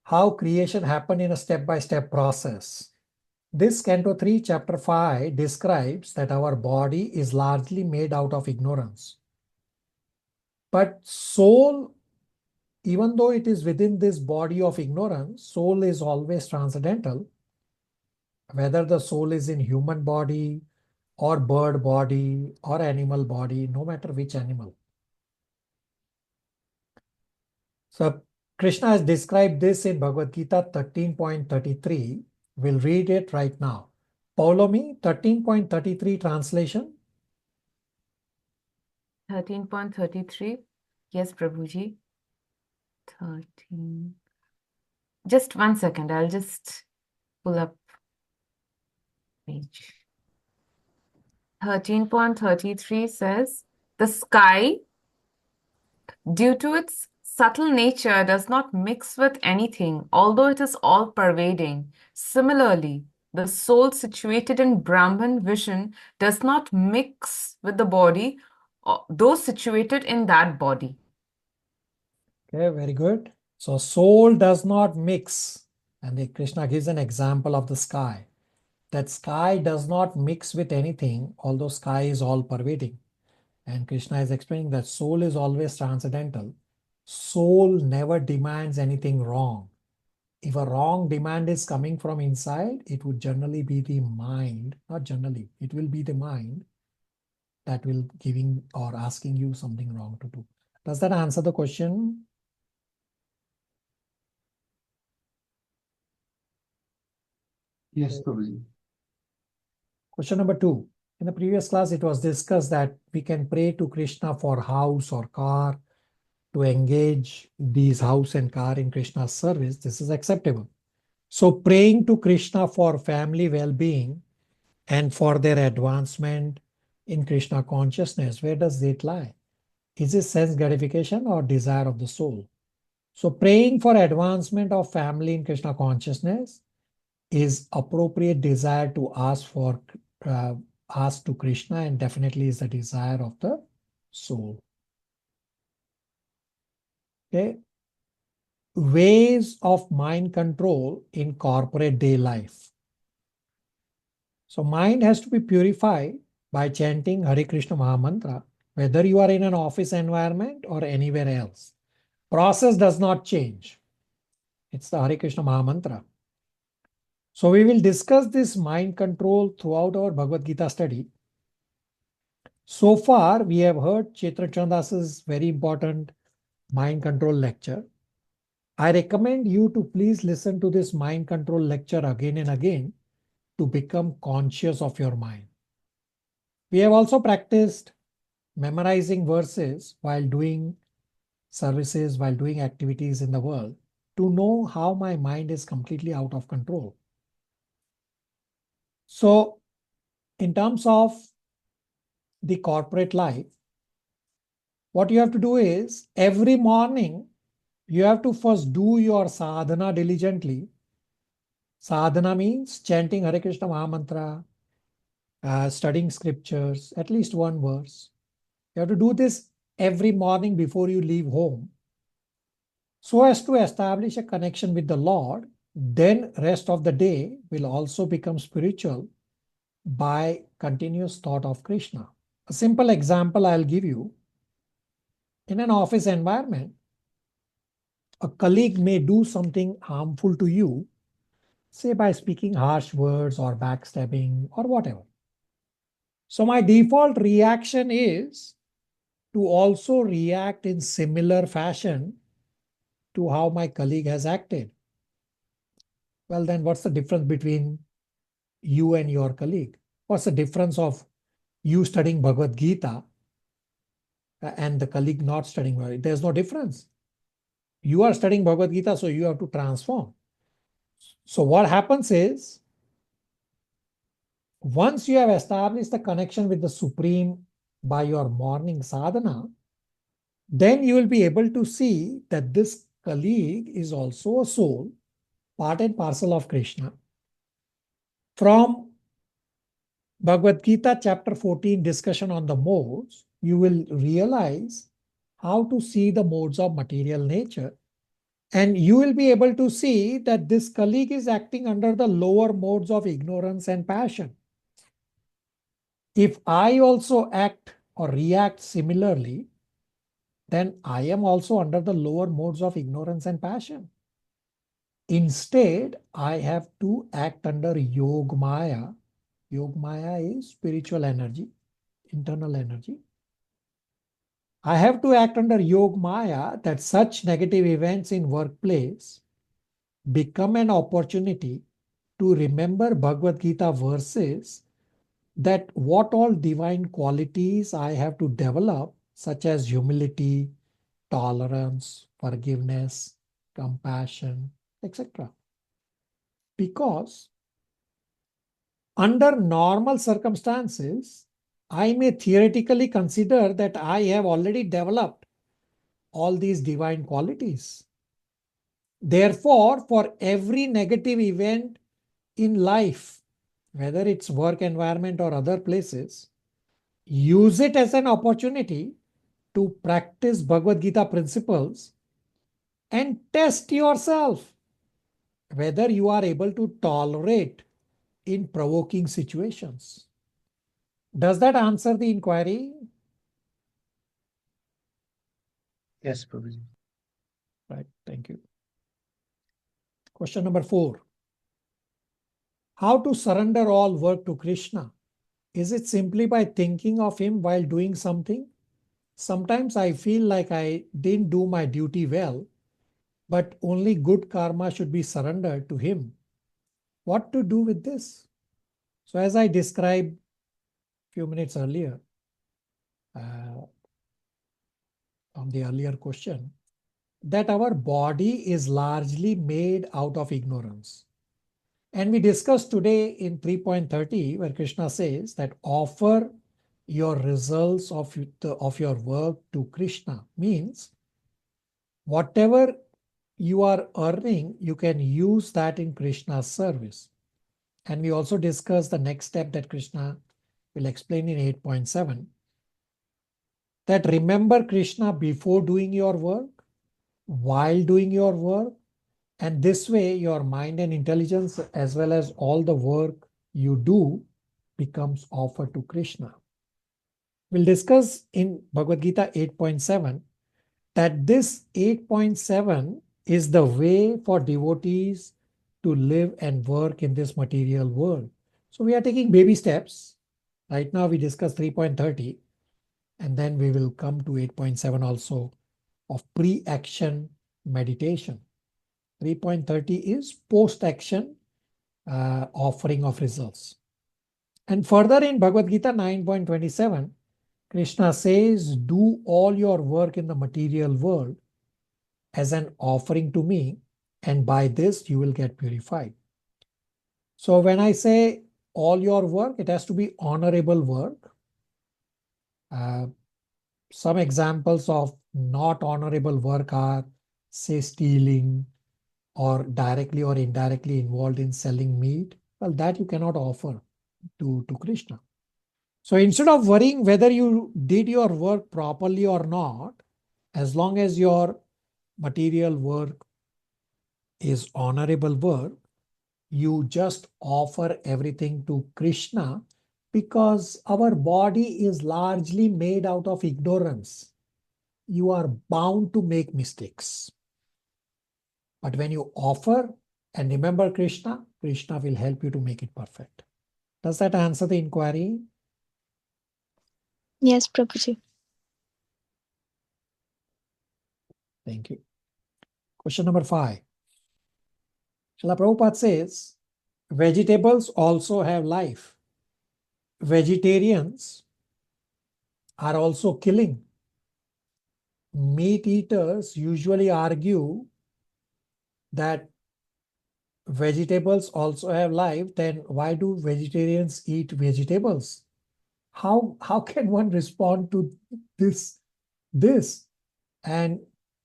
how creation happened in a step-by-step process. This Canto 3, Chapter 5 describes that our body is largely made out of ignorance. But soul, even though it is within this body of ignorance, soul is always transcendental. Whether the soul is in human body or bird body or animal body, no matter which animal. So Krishna has described this in Bhagavad Gita 13.33. We'll read it right now. Paulomi, 13.33 translation. 13.33. Yes, Prabhuji. 13. Just 1 second. I'll just pull up page. 13.33 says, the sky, due to its subtle nature, does not mix with anything, although it is all-pervading. Similarly, the soul situated in Brahman vision does not mix with the body, though situated in that body. Okay, very good. So soul does not mix. And Krishna gives an example of the sky. that sky does not mix with anything, although sky is all pervading. And Krishna is explaining that soul is always transcendental. Soul never demands anything wrong. If a wrong demand is coming from inside, it would generally be the mind, not generally, it will be the mind that will giving or asking you something wrong to do. Does that answer the question? Yes, Prabhuji. Question number 2. In the previous class, it was discussed that we can pray to Krishna for house or car to engage these house and car in Krishna's service. This is acceptable. So praying to Krishna for family well-being and for their advancement in Krishna consciousness, where does it lie? Is it sense gratification or desire of the soul? So praying for advancement of family in Krishna consciousness is appropriate desire to ask to Krishna, and definitely is the desire of the soul. Okay. Ways of mind control in corporate day life. So mind has to be purified by chanting Hare Krishna Mahamantra, whether you are in an office environment or anywhere else. Process does not change. It's the Hare Krishna Mahamantra. So we will discuss this mind control throughout our Bhagavad Gita study. So far, we have heard Chaitanya Chandasa's very important mind control lecture. I recommend you to please listen to this mind control lecture again and again to become conscious of your mind. We have also practiced memorizing verses while doing services, while doing activities in the world, to know how my mind is completely out of control. So, in terms of the corporate life, what you have to do is every morning you have to first do your sadhana diligently. Sadhana means chanting Hare Krishna Mahamantra, studying scriptures, at least one verse. You have to do this every morning before you leave home, so as to establish a connection with the Lord. Then rest of the day will also become spiritual by continuous thought of Krishna. A simple example I'll give you. In an office environment, a colleague may do something harmful to you, say by speaking harsh words or backstabbing or whatever. So my default reaction is to also react in similar fashion to how my colleague has acted. Well, then what's the difference between you and your colleague? What's the difference of you studying Bhagavad Gita and the colleague not studying Bhagavad Gita? There's no difference. You are studying Bhagavad Gita, so you have to transform. So what happens is, once you have established the connection with the Supreme by your morning sadhana, then you will be able to see that this colleague is also a soul, part and parcel of Krishna. From Bhagavad Gita chapter 14 discussion on the modes, you will realize how to see the modes of material nature. And you will be able to see that this colleague is acting under the lower modes of ignorance and passion. If I also act or react similarly, then I am also under the lower modes of ignorance and passion. Instead, I have to act under Yog Maya. Yog Maya is spiritual energy, internal energy. I have to act under Yog Maya that such negative events in workplace become an opportunity to remember Bhagavad Gita verses that what all divine qualities I have to develop, such as humility, tolerance, forgiveness, compassion, etc. Because under normal circumstances, I may theoretically consider that I have already developed all these divine qualities. Therefore, for every negative event in life, whether it's work environment or other places, use it as an opportunity to practice Bhagavad Gita principles and test yourself whether you are able to tolerate in provoking situations. Does that answer the inquiry? Yes, Prabhuji. Right, thank you. Question number 4. How to surrender all work to Krishna? Is it simply by thinking of him while doing something? Sometimes I feel like I didn't do my duty well, but only good karma should be surrendered to him. What to do with this? So as I described a few minutes earlier, on the earlier question, that our body is largely made out of ignorance. And we discussed today in 3.30 where Krishna says that offer your results of your work to Krishna. Means whatever you are earning, you can use that in Krishna's service. And we also discussed the next step that Krishna will explain in 8.7. That remember Krishna before doing your work, while doing your work, and this way your mind and intelligence as well as all the work you do becomes offered to Krishna. We'll discuss in Bhagavad Gita 8.7 that this 8.7 is the way for devotees to live and work in this material world. So we are taking baby steps. Right now we discussed 3.30 and then we will come to 8.7 also of pre-action meditation. 3.30 is post-action offering of results. And further in Bhagavad Gita 9.27, Krishna says, do all your work in the material world as an offering to me, and by this you will get purified. So when I say all your work, it has to be honorable work. Some examples of not honorable work are, say, stealing, or directly or indirectly involved in selling meat. Well, that you cannot offer to Krishna. So instead of worrying whether you did your work properly or not, as long as your material work is honorable work, you just offer everything to Krishna, because our body is largely made out of ignorance. You are bound to make mistakes. But when you offer and remember Krishna, Krishna will help you to make it perfect. Does that answer the inquiry? Yes, Prabhuji. Thank you. Question number 5. Srila Prabhupada says, vegetables also have life. Vegetarians are also killing. Meat eaters usually argue that vegetables also have life, then why do vegetarians eat vegetables? How can one respond to this? And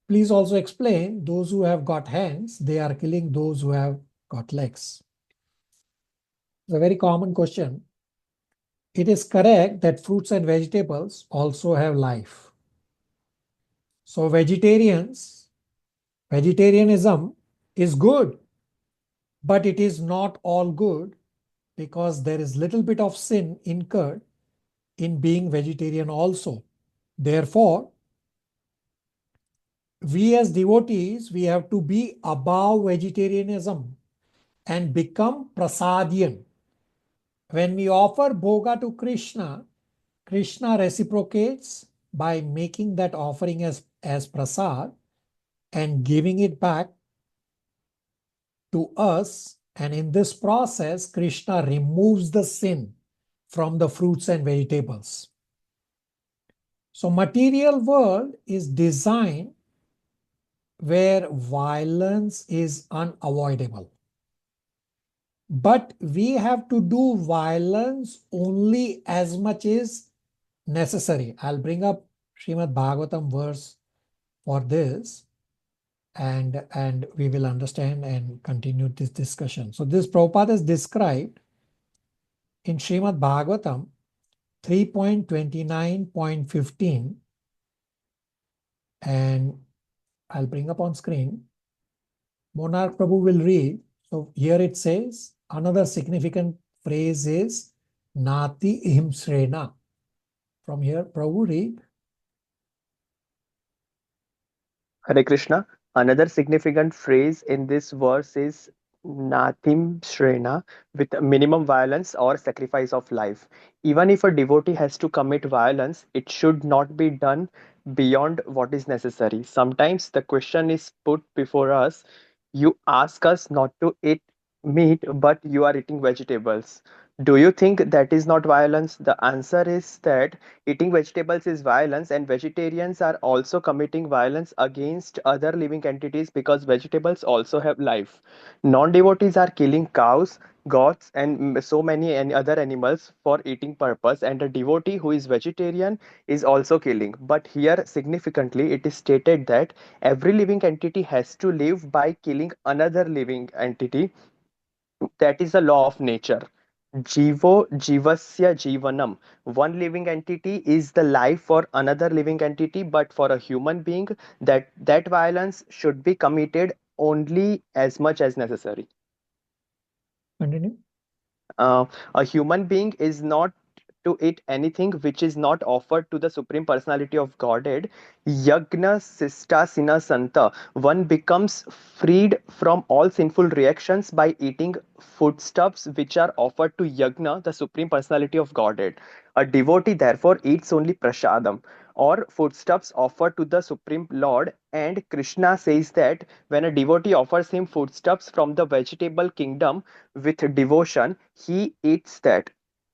please also explain, those who have got hands, they are killing those who have got legs. It's a very common question. It is correct that fruits and vegetables also have life. So vegetarianism is good, but it is not all good, because there is little bit of sin incurred in being vegetarian also. Therefore, we as devotees, we have to be above vegetarianism and become prasadian. When we offer bhoga to Krishna, Krishna reciprocates by making that offering as prasad and giving it back to us. And in this process, Krishna removes the sin from the fruits and vegetables. So material world is designed where violence is unavoidable. But we have to do violence only as much as necessary. I'll bring up Srimad Bhagavatam verse for this, and we will understand and continue this discussion. So this Prabhupada is described in Srimad Bhagavatam 3.29.15, and I'll bring up on screen. Monarch Prabhu will read. So here it says another significant phrase is Nati Himsrena. From here, Prabhu, read. Hare Krishna. Another significant phrase in this verse is Natim Shrena, with minimum violence or sacrifice of life. Even if a devotee has to commit violence, it should not be done beyond what is necessary. Sometimes the question is put before us, you ask us not to eat meat, but you are eating vegetables. Do you think that is not violence? The answer is that eating vegetables is violence, and vegetarians are also committing violence against other living entities because vegetables also have life. Non devotees are killing cows, goats, and so many other animals for eating purpose, and a devotee who is vegetarian is also killing. But here, significantly, it is stated that every living entity has to live by killing another living entity. That is a law of nature. Jivo Jivasya Jivanam. One living entity is the life for another living entity, but for a human being, that violence should be committed only as much as necessary. Continue. A human being is not to eat anything which is not offered to the Supreme Personality of Godhead. Yagna Sista Sina Santa. One becomes freed from all sinful reactions by eating foodstuffs which are offered to Yagna, the Supreme Personality of Godhead. A devotee therefore eats only prasadam or foodstuffs offered to the Supreme Lord, and Krishna says that when a devotee offers him foodstuffs from the vegetable kingdom with devotion, he eats that.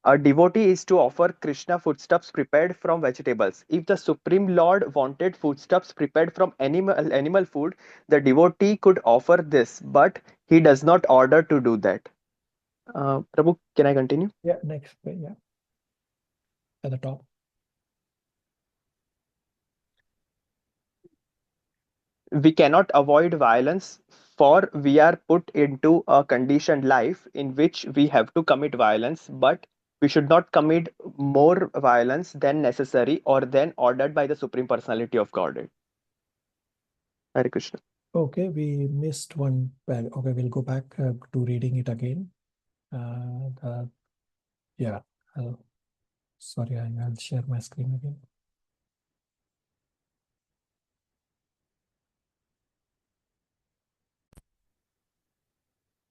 A devotee is to offer Krishna foodstuffs prepared from vegetables. If the Supreme Lord wanted foodstuffs prepared from animal food, the devotee could offer this, but he does not order to do that. Prabhu, can I continue? Yeah, next. Yeah. At the top. We cannot avoid violence, for we are put into a conditioned life in which we have to commit violence, but we should not commit more violence than necessary or than ordered by the Supreme Personality of Godhead. Hare Krishna. Okay, we missed one. Well, okay, we'll go back to reading it again. Yeah, sorry, I'll share my screen again.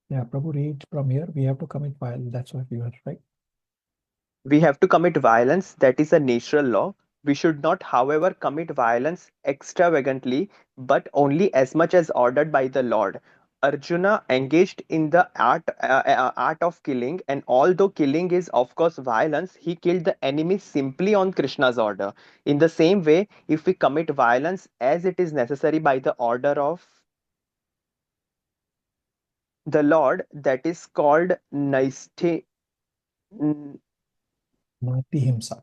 Yeah, Prabhu, read from here. We have to commit violence. That's what you are, right? We have to commit violence. That is a natural law. We should not, however, commit violence extravagantly, but only as much as ordered by the Lord. Arjuna engaged in the art of killing, and although killing is, of course, violence, he killed the enemy simply on Krishna's order. In the same way, if we commit violence as it is necessary by the order of the Lord, that is called Naiste. Nati Himsa.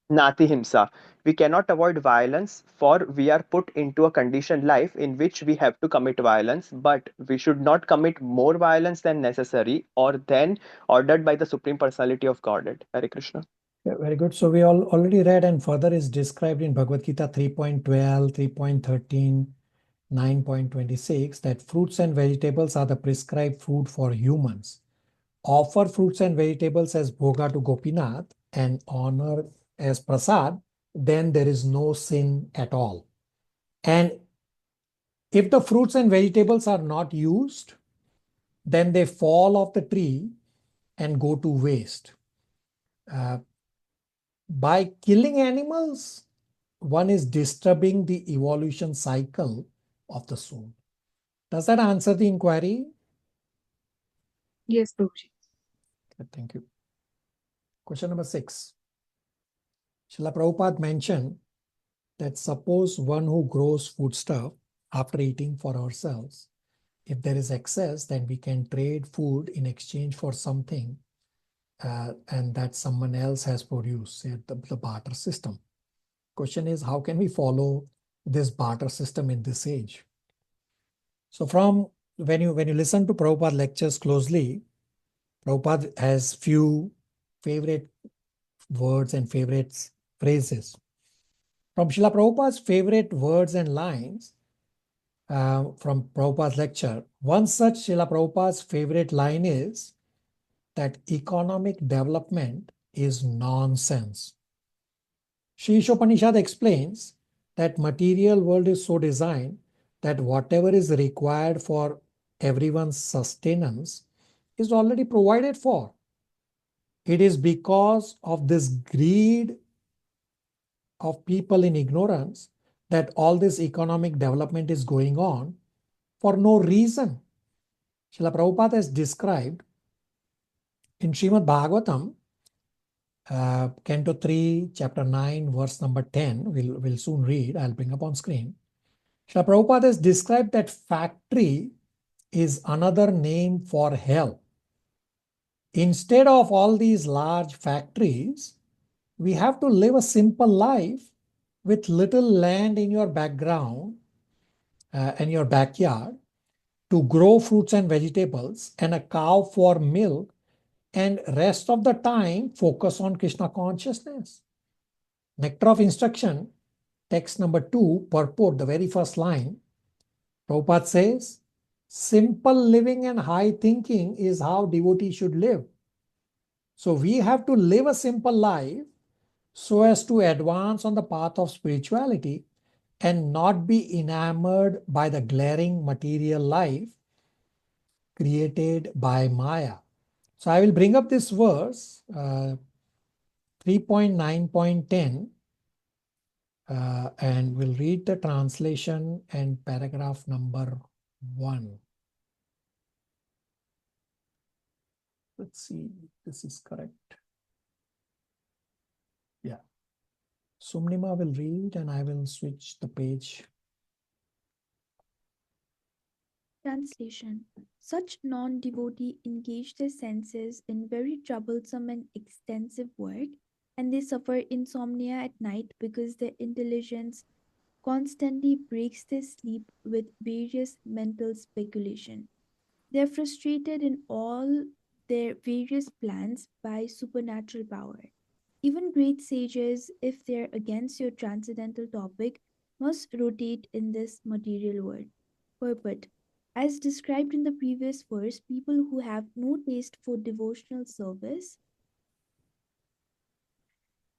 Nati Himsa. We cannot avoid violence, for we are put into a conditioned life in which we have to commit violence, but we should not commit more violence than necessary or than ordered by the Supreme Personality of Godhead. Hare Krishna. Yeah, very good. So we already read, and further is described in Bhagavad Gita 3.12, 3.13, 9.26 that fruits and vegetables are the prescribed food for humans. Offer fruits and vegetables as bhoga to Gopinath and honor as prasad, then there is no sin at all. And if the fruits and vegetables are not used, then they fall off the tree and go to waste. By killing animals, one is disturbing the evolution cycle of the soul. Does that answer the inquiry? Yes, Prabhuji. Okay, thank you. Question number 6. Srila Prabhupada mentioned that suppose one who grows foodstuff after eating for ourselves, if there is excess, then we can trade food in exchange for something and that someone else has produced, say the barter system. Question is, how can we follow this barter system in this age? So from when you listen to Prabhupada lectures closely, Prabhupada has few favorite words and favorite phrases. From Srila Prabhupada's favorite words and lines from Prabhupada's lecture, one such Srila Prabhupada's favorite line is, that economic development is nonsense. Sri Upanishad explains that material world is so designed that whatever is required for everyone's sustenance is already provided for. It is because of this greed of people in ignorance that all this economic development is going on for no reason. Srila Prabhupada has described in Srimad Bhagavatam, Canto 3, Chapter 9, verse number 10, we'll soon read, I'll bring up on screen. Srila Prabhupada has described that factory is another name for hell. Instead of all these large factories, we have to live a simple life with little land in your background and your backyard to grow fruits and vegetables and a cow for milk, and rest of the time focus on Krishna consciousness. Nectar of Instruction, text number 2, purport, the very first line, Prabhupada says, simple living and high thinking is how devotees should live. So we have to live a simple life so as to advance on the path of spirituality and not be enamored by the glaring material life created by Maya. So I will bring up this verse, 3.9.10, and we'll read the translation and paragraph number 1. Let's see if this is correct. Yeah. Sumnima will read and I will switch the page. Translation. Such non-devotee engage their senses in very troublesome and extensive work, and they suffer insomnia at night because their intelligence constantly breaks their sleep with various mental speculation. They are frustrated in all their various plans by supernatural power. Even great sages, if they're against your transcendental topic, must rotate in this material world. Purport. As described in the previous verse, people who have no taste for devotional service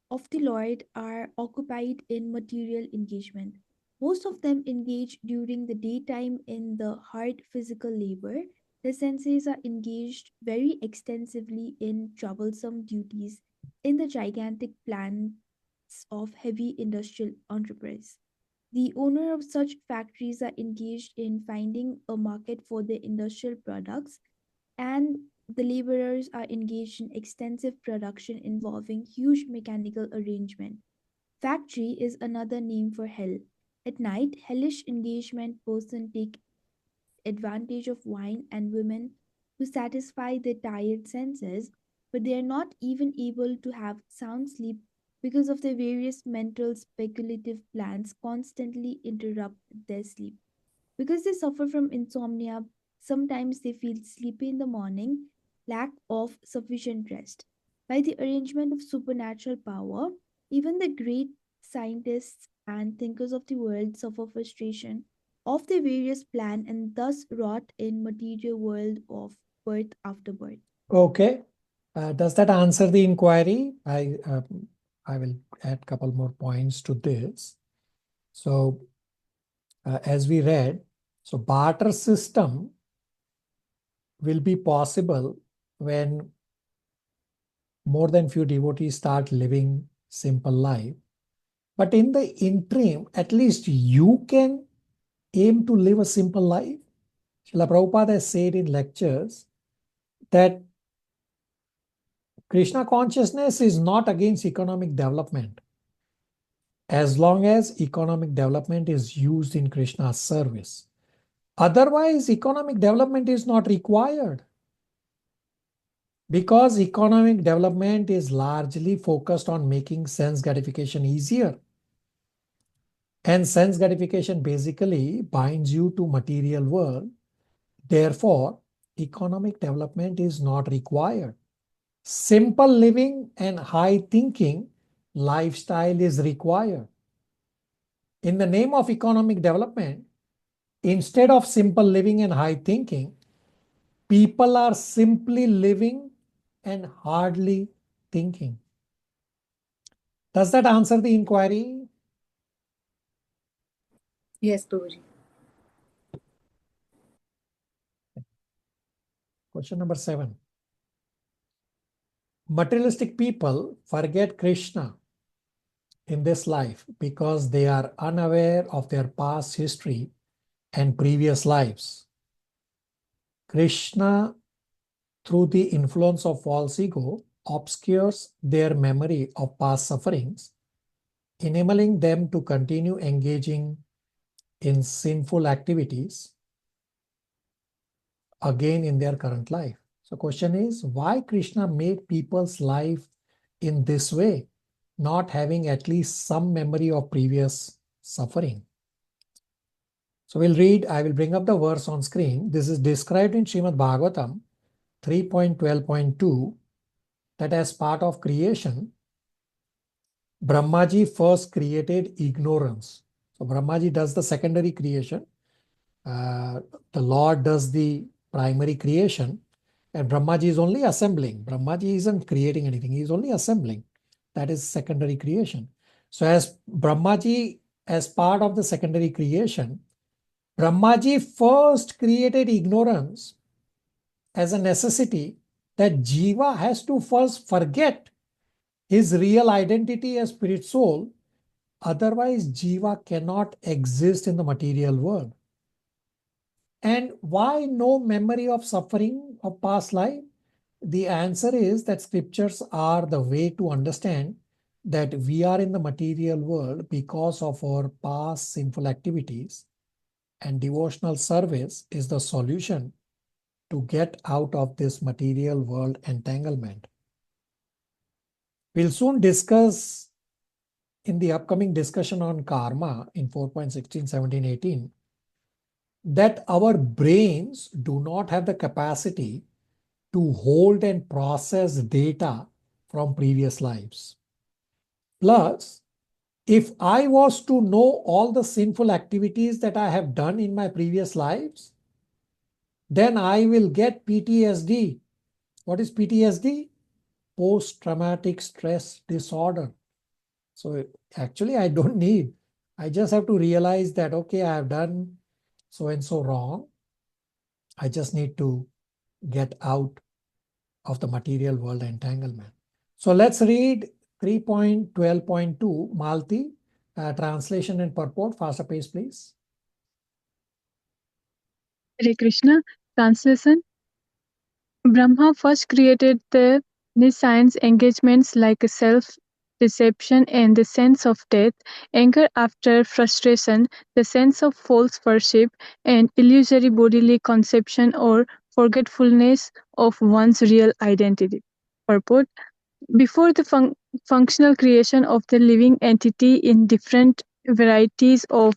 of the Lord are occupied in material engagement. Most of them engage during the daytime in the hard physical labor. The senses are engaged very extensively in troublesome duties in the gigantic plants of heavy industrial enterprise. The owner of such factories are engaged in finding a market for their industrial products, and the laborers are engaged in extensive production involving huge mechanical arrangement. Factory is another name for hell. At night, hellish engagement person take advantage of wine and women to satisfy their tired senses, but they are not even able to have sound sleep because of their various mental speculative plans constantly interrupt their sleep. Because they suffer from insomnia, sometimes they feel sleepy in the morning, lack of sufficient rest. By the arrangement of supernatural power, even the great scientists and thinkers of the world suffer frustration of their various plan and thus rot in material world of birth after birth. Okay. Does that answer the inquiry? I will add a couple more points to this. So as we read, so barter system will be possible when more than few devotees start living simple life. But in the interim, at least you can aim to live a simple life. Srila Prabhupada has said in lectures that Krishna consciousness is not against economic development as long as economic development is used in Krishna's service. Otherwise, economic development is not required because economic development is largely focused on making sense gratification easier. And sense gratification basically binds you to material world. Therefore, economic development is not required. Simple living and high thinking lifestyle is required. In the name of economic development, instead of simple living and high thinking, people are simply living and hardly thinking. Does that answer the inquiry? Yes, Prabhuji. Question number 7. Materialistic people forget Krishna in this life because they are unaware of their past history and previous lives. Krishna, through the influence of false ego, obscures their memory of past sufferings, enabling them to continue engaging in sinful activities again in their current life. So question is, why Krishna make people's life in this way, not having at least some memory of previous suffering? So we'll read, I will bring up the verse on screen. This is described in Srimad Bhagavatam 3.12.2 that as part of creation, Brahmaji first created ignorance. So Brahmaji does the secondary creation. The Lord does the primary creation, and Brahmaji is only assembling. Brahmaji isn't creating anything. He is only assembling. That is secondary creation. So as Brahmaji, as part of the secondary creation, Brahmaji first created ignorance as a necessity that Jiva has to first forget his real identity as spirit soul. Otherwise, Jiva cannot exist in the material world. And why no memory of suffering of past life? The answer is that scriptures are the way to understand that we are in the material world because of our past sinful activities, and devotional service is the solution to get out of this material world entanglement. We'll soon discuss in the upcoming discussion on karma in 4.16, 17, 18 that our brains do not have the capacity to hold and process data from previous lives. Plus, if I was to know all the sinful activities that I have done in my previous lives, then I will get PTSD. What is PTSD? Post-traumatic stress disorder. So actually, I don't need. I just have to realize that, okay, I have done so and so wrong. I just need to get out of the material world entanglement. So let's read 3.12.2 Malti, translation and purport. Faster pace, please. Hare Krishna. Translation. Brahma first created the nescience engagements like self-deception and the sense of death, anger after frustration, the sense of false worship, and illusory bodily conception or forgetfulness of one's real identity. Purport. Before the functional creation of the living entity in different varieties of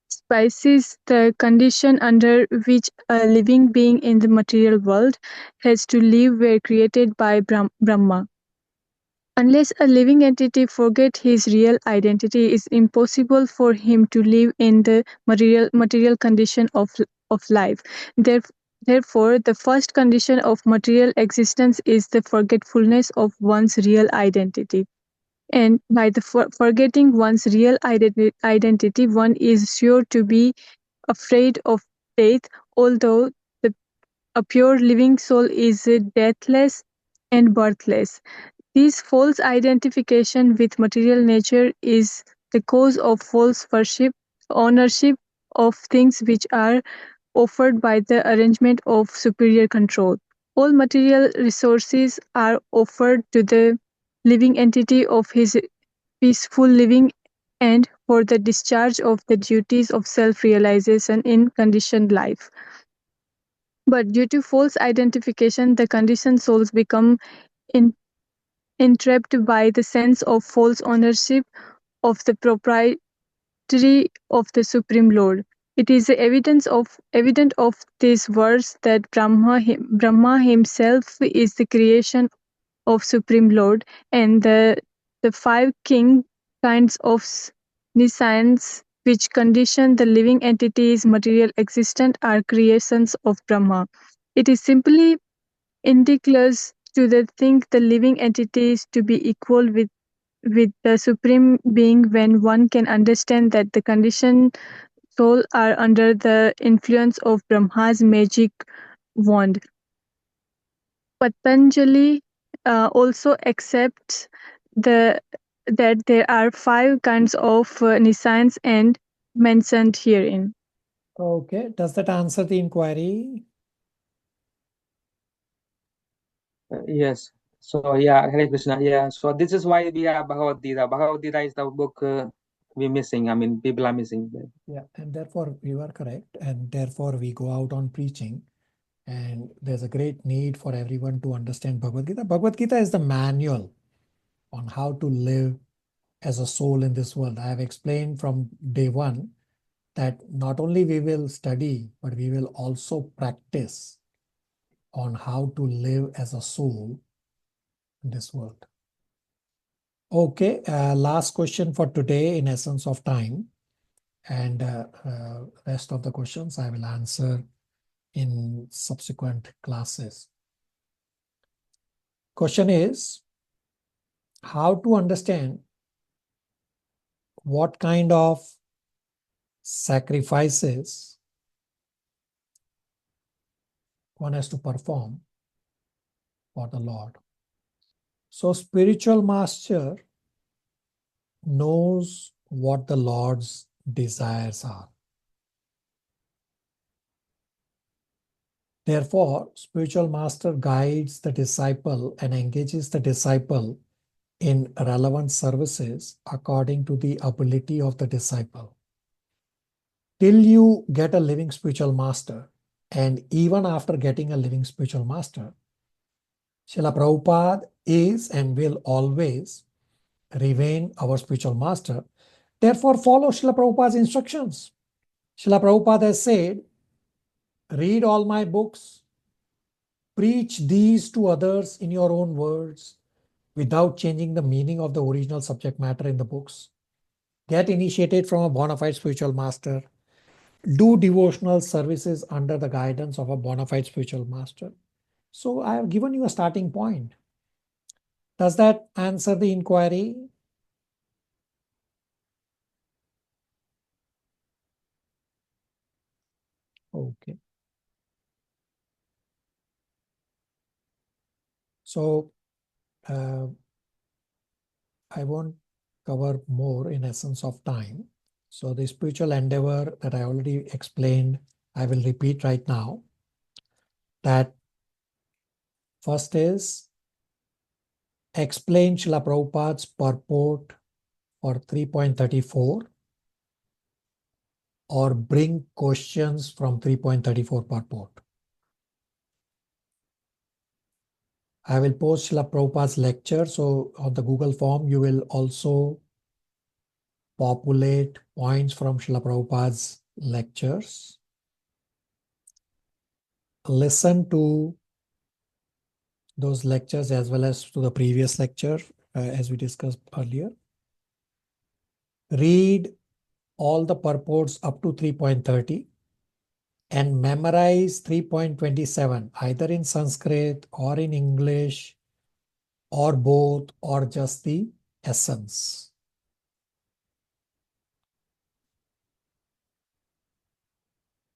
species, the condition under which a living being in the material world has to live were created by Brahma. Unless a living entity forget his real identity, it is impossible for him to live in the material condition of life. Therefore, the first condition of material existence is the forgetfulness of one's real identity. And by the forgetting one's real identity, one is sure to be afraid of death, although a pure living soul is deathless and birthless. This false identification with material nature is the cause of false worship, ownership of things which are offered by the arrangement of superior control. All material resources are offered to the living entity of his peaceful living and for the discharge of the duties of self-realization in conditioned life. But due to false identification, the conditioned souls become entrapped by the sense of false ownership of the propriety of the Supreme Lord. It is evident of this verse that Brahma himself is the creation of Supreme Lord, and the five kinds of nescience which condition the living entity's material existence are creations of Brahma. It is simply indicators to think the living entities to be equal with the Supreme Being when one can understand that the conditioned soul are under the influence of Brahma's magic wand. Patanjali also accepts that there are 5 kinds of nescience and mentioned herein. Okay, does that answer the inquiry? Yes. So yeah, Hare Krishna. Yeah. So this is why we have Bhagavad Gita. Bhagavad Gita is the book we're missing. I mean, people are missing. Yeah, and therefore you are correct, and therefore we go out on preaching, and there's a great need for everyone to understand Bhagavad Gita. Bhagavad Gita is the manual on how to live as a soul in this world. I have explained from day one that not only we will study, but we will also practice on how to live as a soul in this world. Okay, last question for today in essence of time, and rest of the questions I will answer in subsequent classes. Question is, how to understand what kind of sacrifices one has to perform for the Lord. So spiritual master knows what the Lord's desires are. Therefore, spiritual master guides the disciple and engages the disciple in relevant services according to the ability of the disciple. Till you get a living spiritual master, and even after getting a living spiritual master, Srila Prabhupada is and will always remain our spiritual master. Therefore, follow Srila Prabhupada's instructions. Srila Prabhupada has said, read all my books, preach these to others in your own words without changing the meaning of the original subject matter in the books. Get initiated from a bona fide spiritual master. Do devotional services under the guidance of a bona fide spiritual master. So I have given you a starting point. Does that answer the inquiry? Okay. So I won't cover more in essence of time. So the spiritual endeavor that I already explained, I will repeat right now. That first is explain Srila Prabhupada's purport for 3.34 or bring questions from 3.34 purport. I will post Srila Prabhupada's lecture. So on the Google form, you will also populate points from Srila Prabhupada's lectures. Listen to those lectures as well as to the previous lecture as we discussed earlier. Read all the purports up to 3.30 and memorize 3.27 either in Sanskrit or in English or both or just the essence.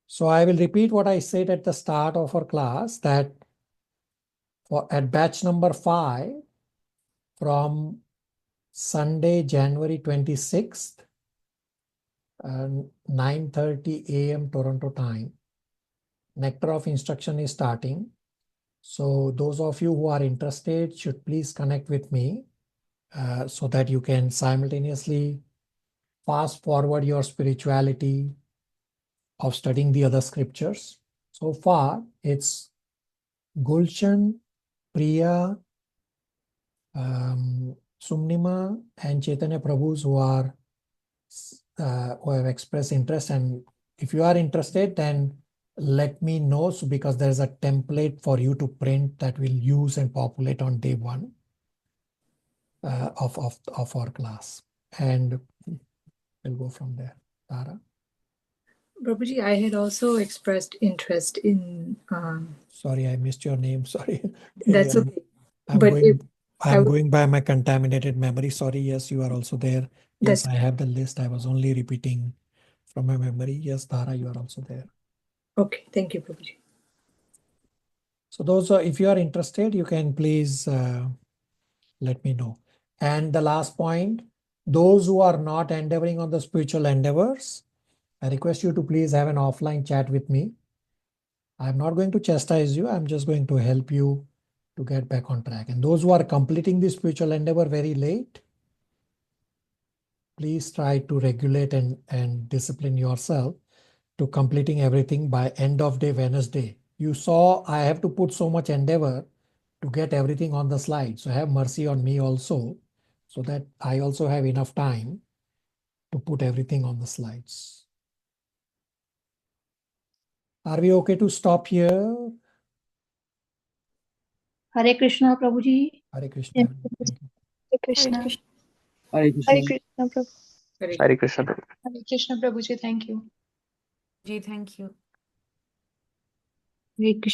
So I will repeat what I said at the start of our class, that at batch number 5 from Sunday, January 26th, 9:30 a.m. Toronto time, Nectar of Instruction is starting. So those of you who are interested should please connect with me so that you can simultaneously fast forward your spirituality of studying the other scriptures. So far, it's Gulshan, Priya, Sumnima, and Chaitanya Prabhus who have expressed interest. And if you are interested, then let me know, so because there's a template for you to print that we'll use and populate on day 1 of our class. And we'll go from there. Tara? Prabhuji, I had also expressed interest in. Sorry, I missed your name. Sorry. That's I'm, okay. I'm But going. if I I'm would, going by my contaminated memory. Sorry. Yes, you are also there. Yes, that's I have the list. I was only repeating from my memory. Yes, Dhara, you are also there. okay. Thank you, Prabhuji. So those are, if you are interested, you can please let me know. And the last point, those who are not endeavoring on the spiritual endeavors, I request you to please have an offline chat with me. I'm not going to chastise you. I'm just going to help you to get back on track. And those who are completing the spiritual endeavor very late, please try to regulate and discipline yourself to completing everything by end of day Wednesday. You saw I have to put so much endeavor to get everything on the slide. So have mercy on me also, so that I also have enough time to put everything on the slides. Are we okay to stop here? Hare Krishna, Prabhuji. Hare Krishna. Thank you. Hare Krishna. Hare Krishna. Hare Krishna, Prabhu. Hare Krishna. Prabhu. Hare Krishna, Prabhuji. Thank you. Ji, thank you. Hare Krishna.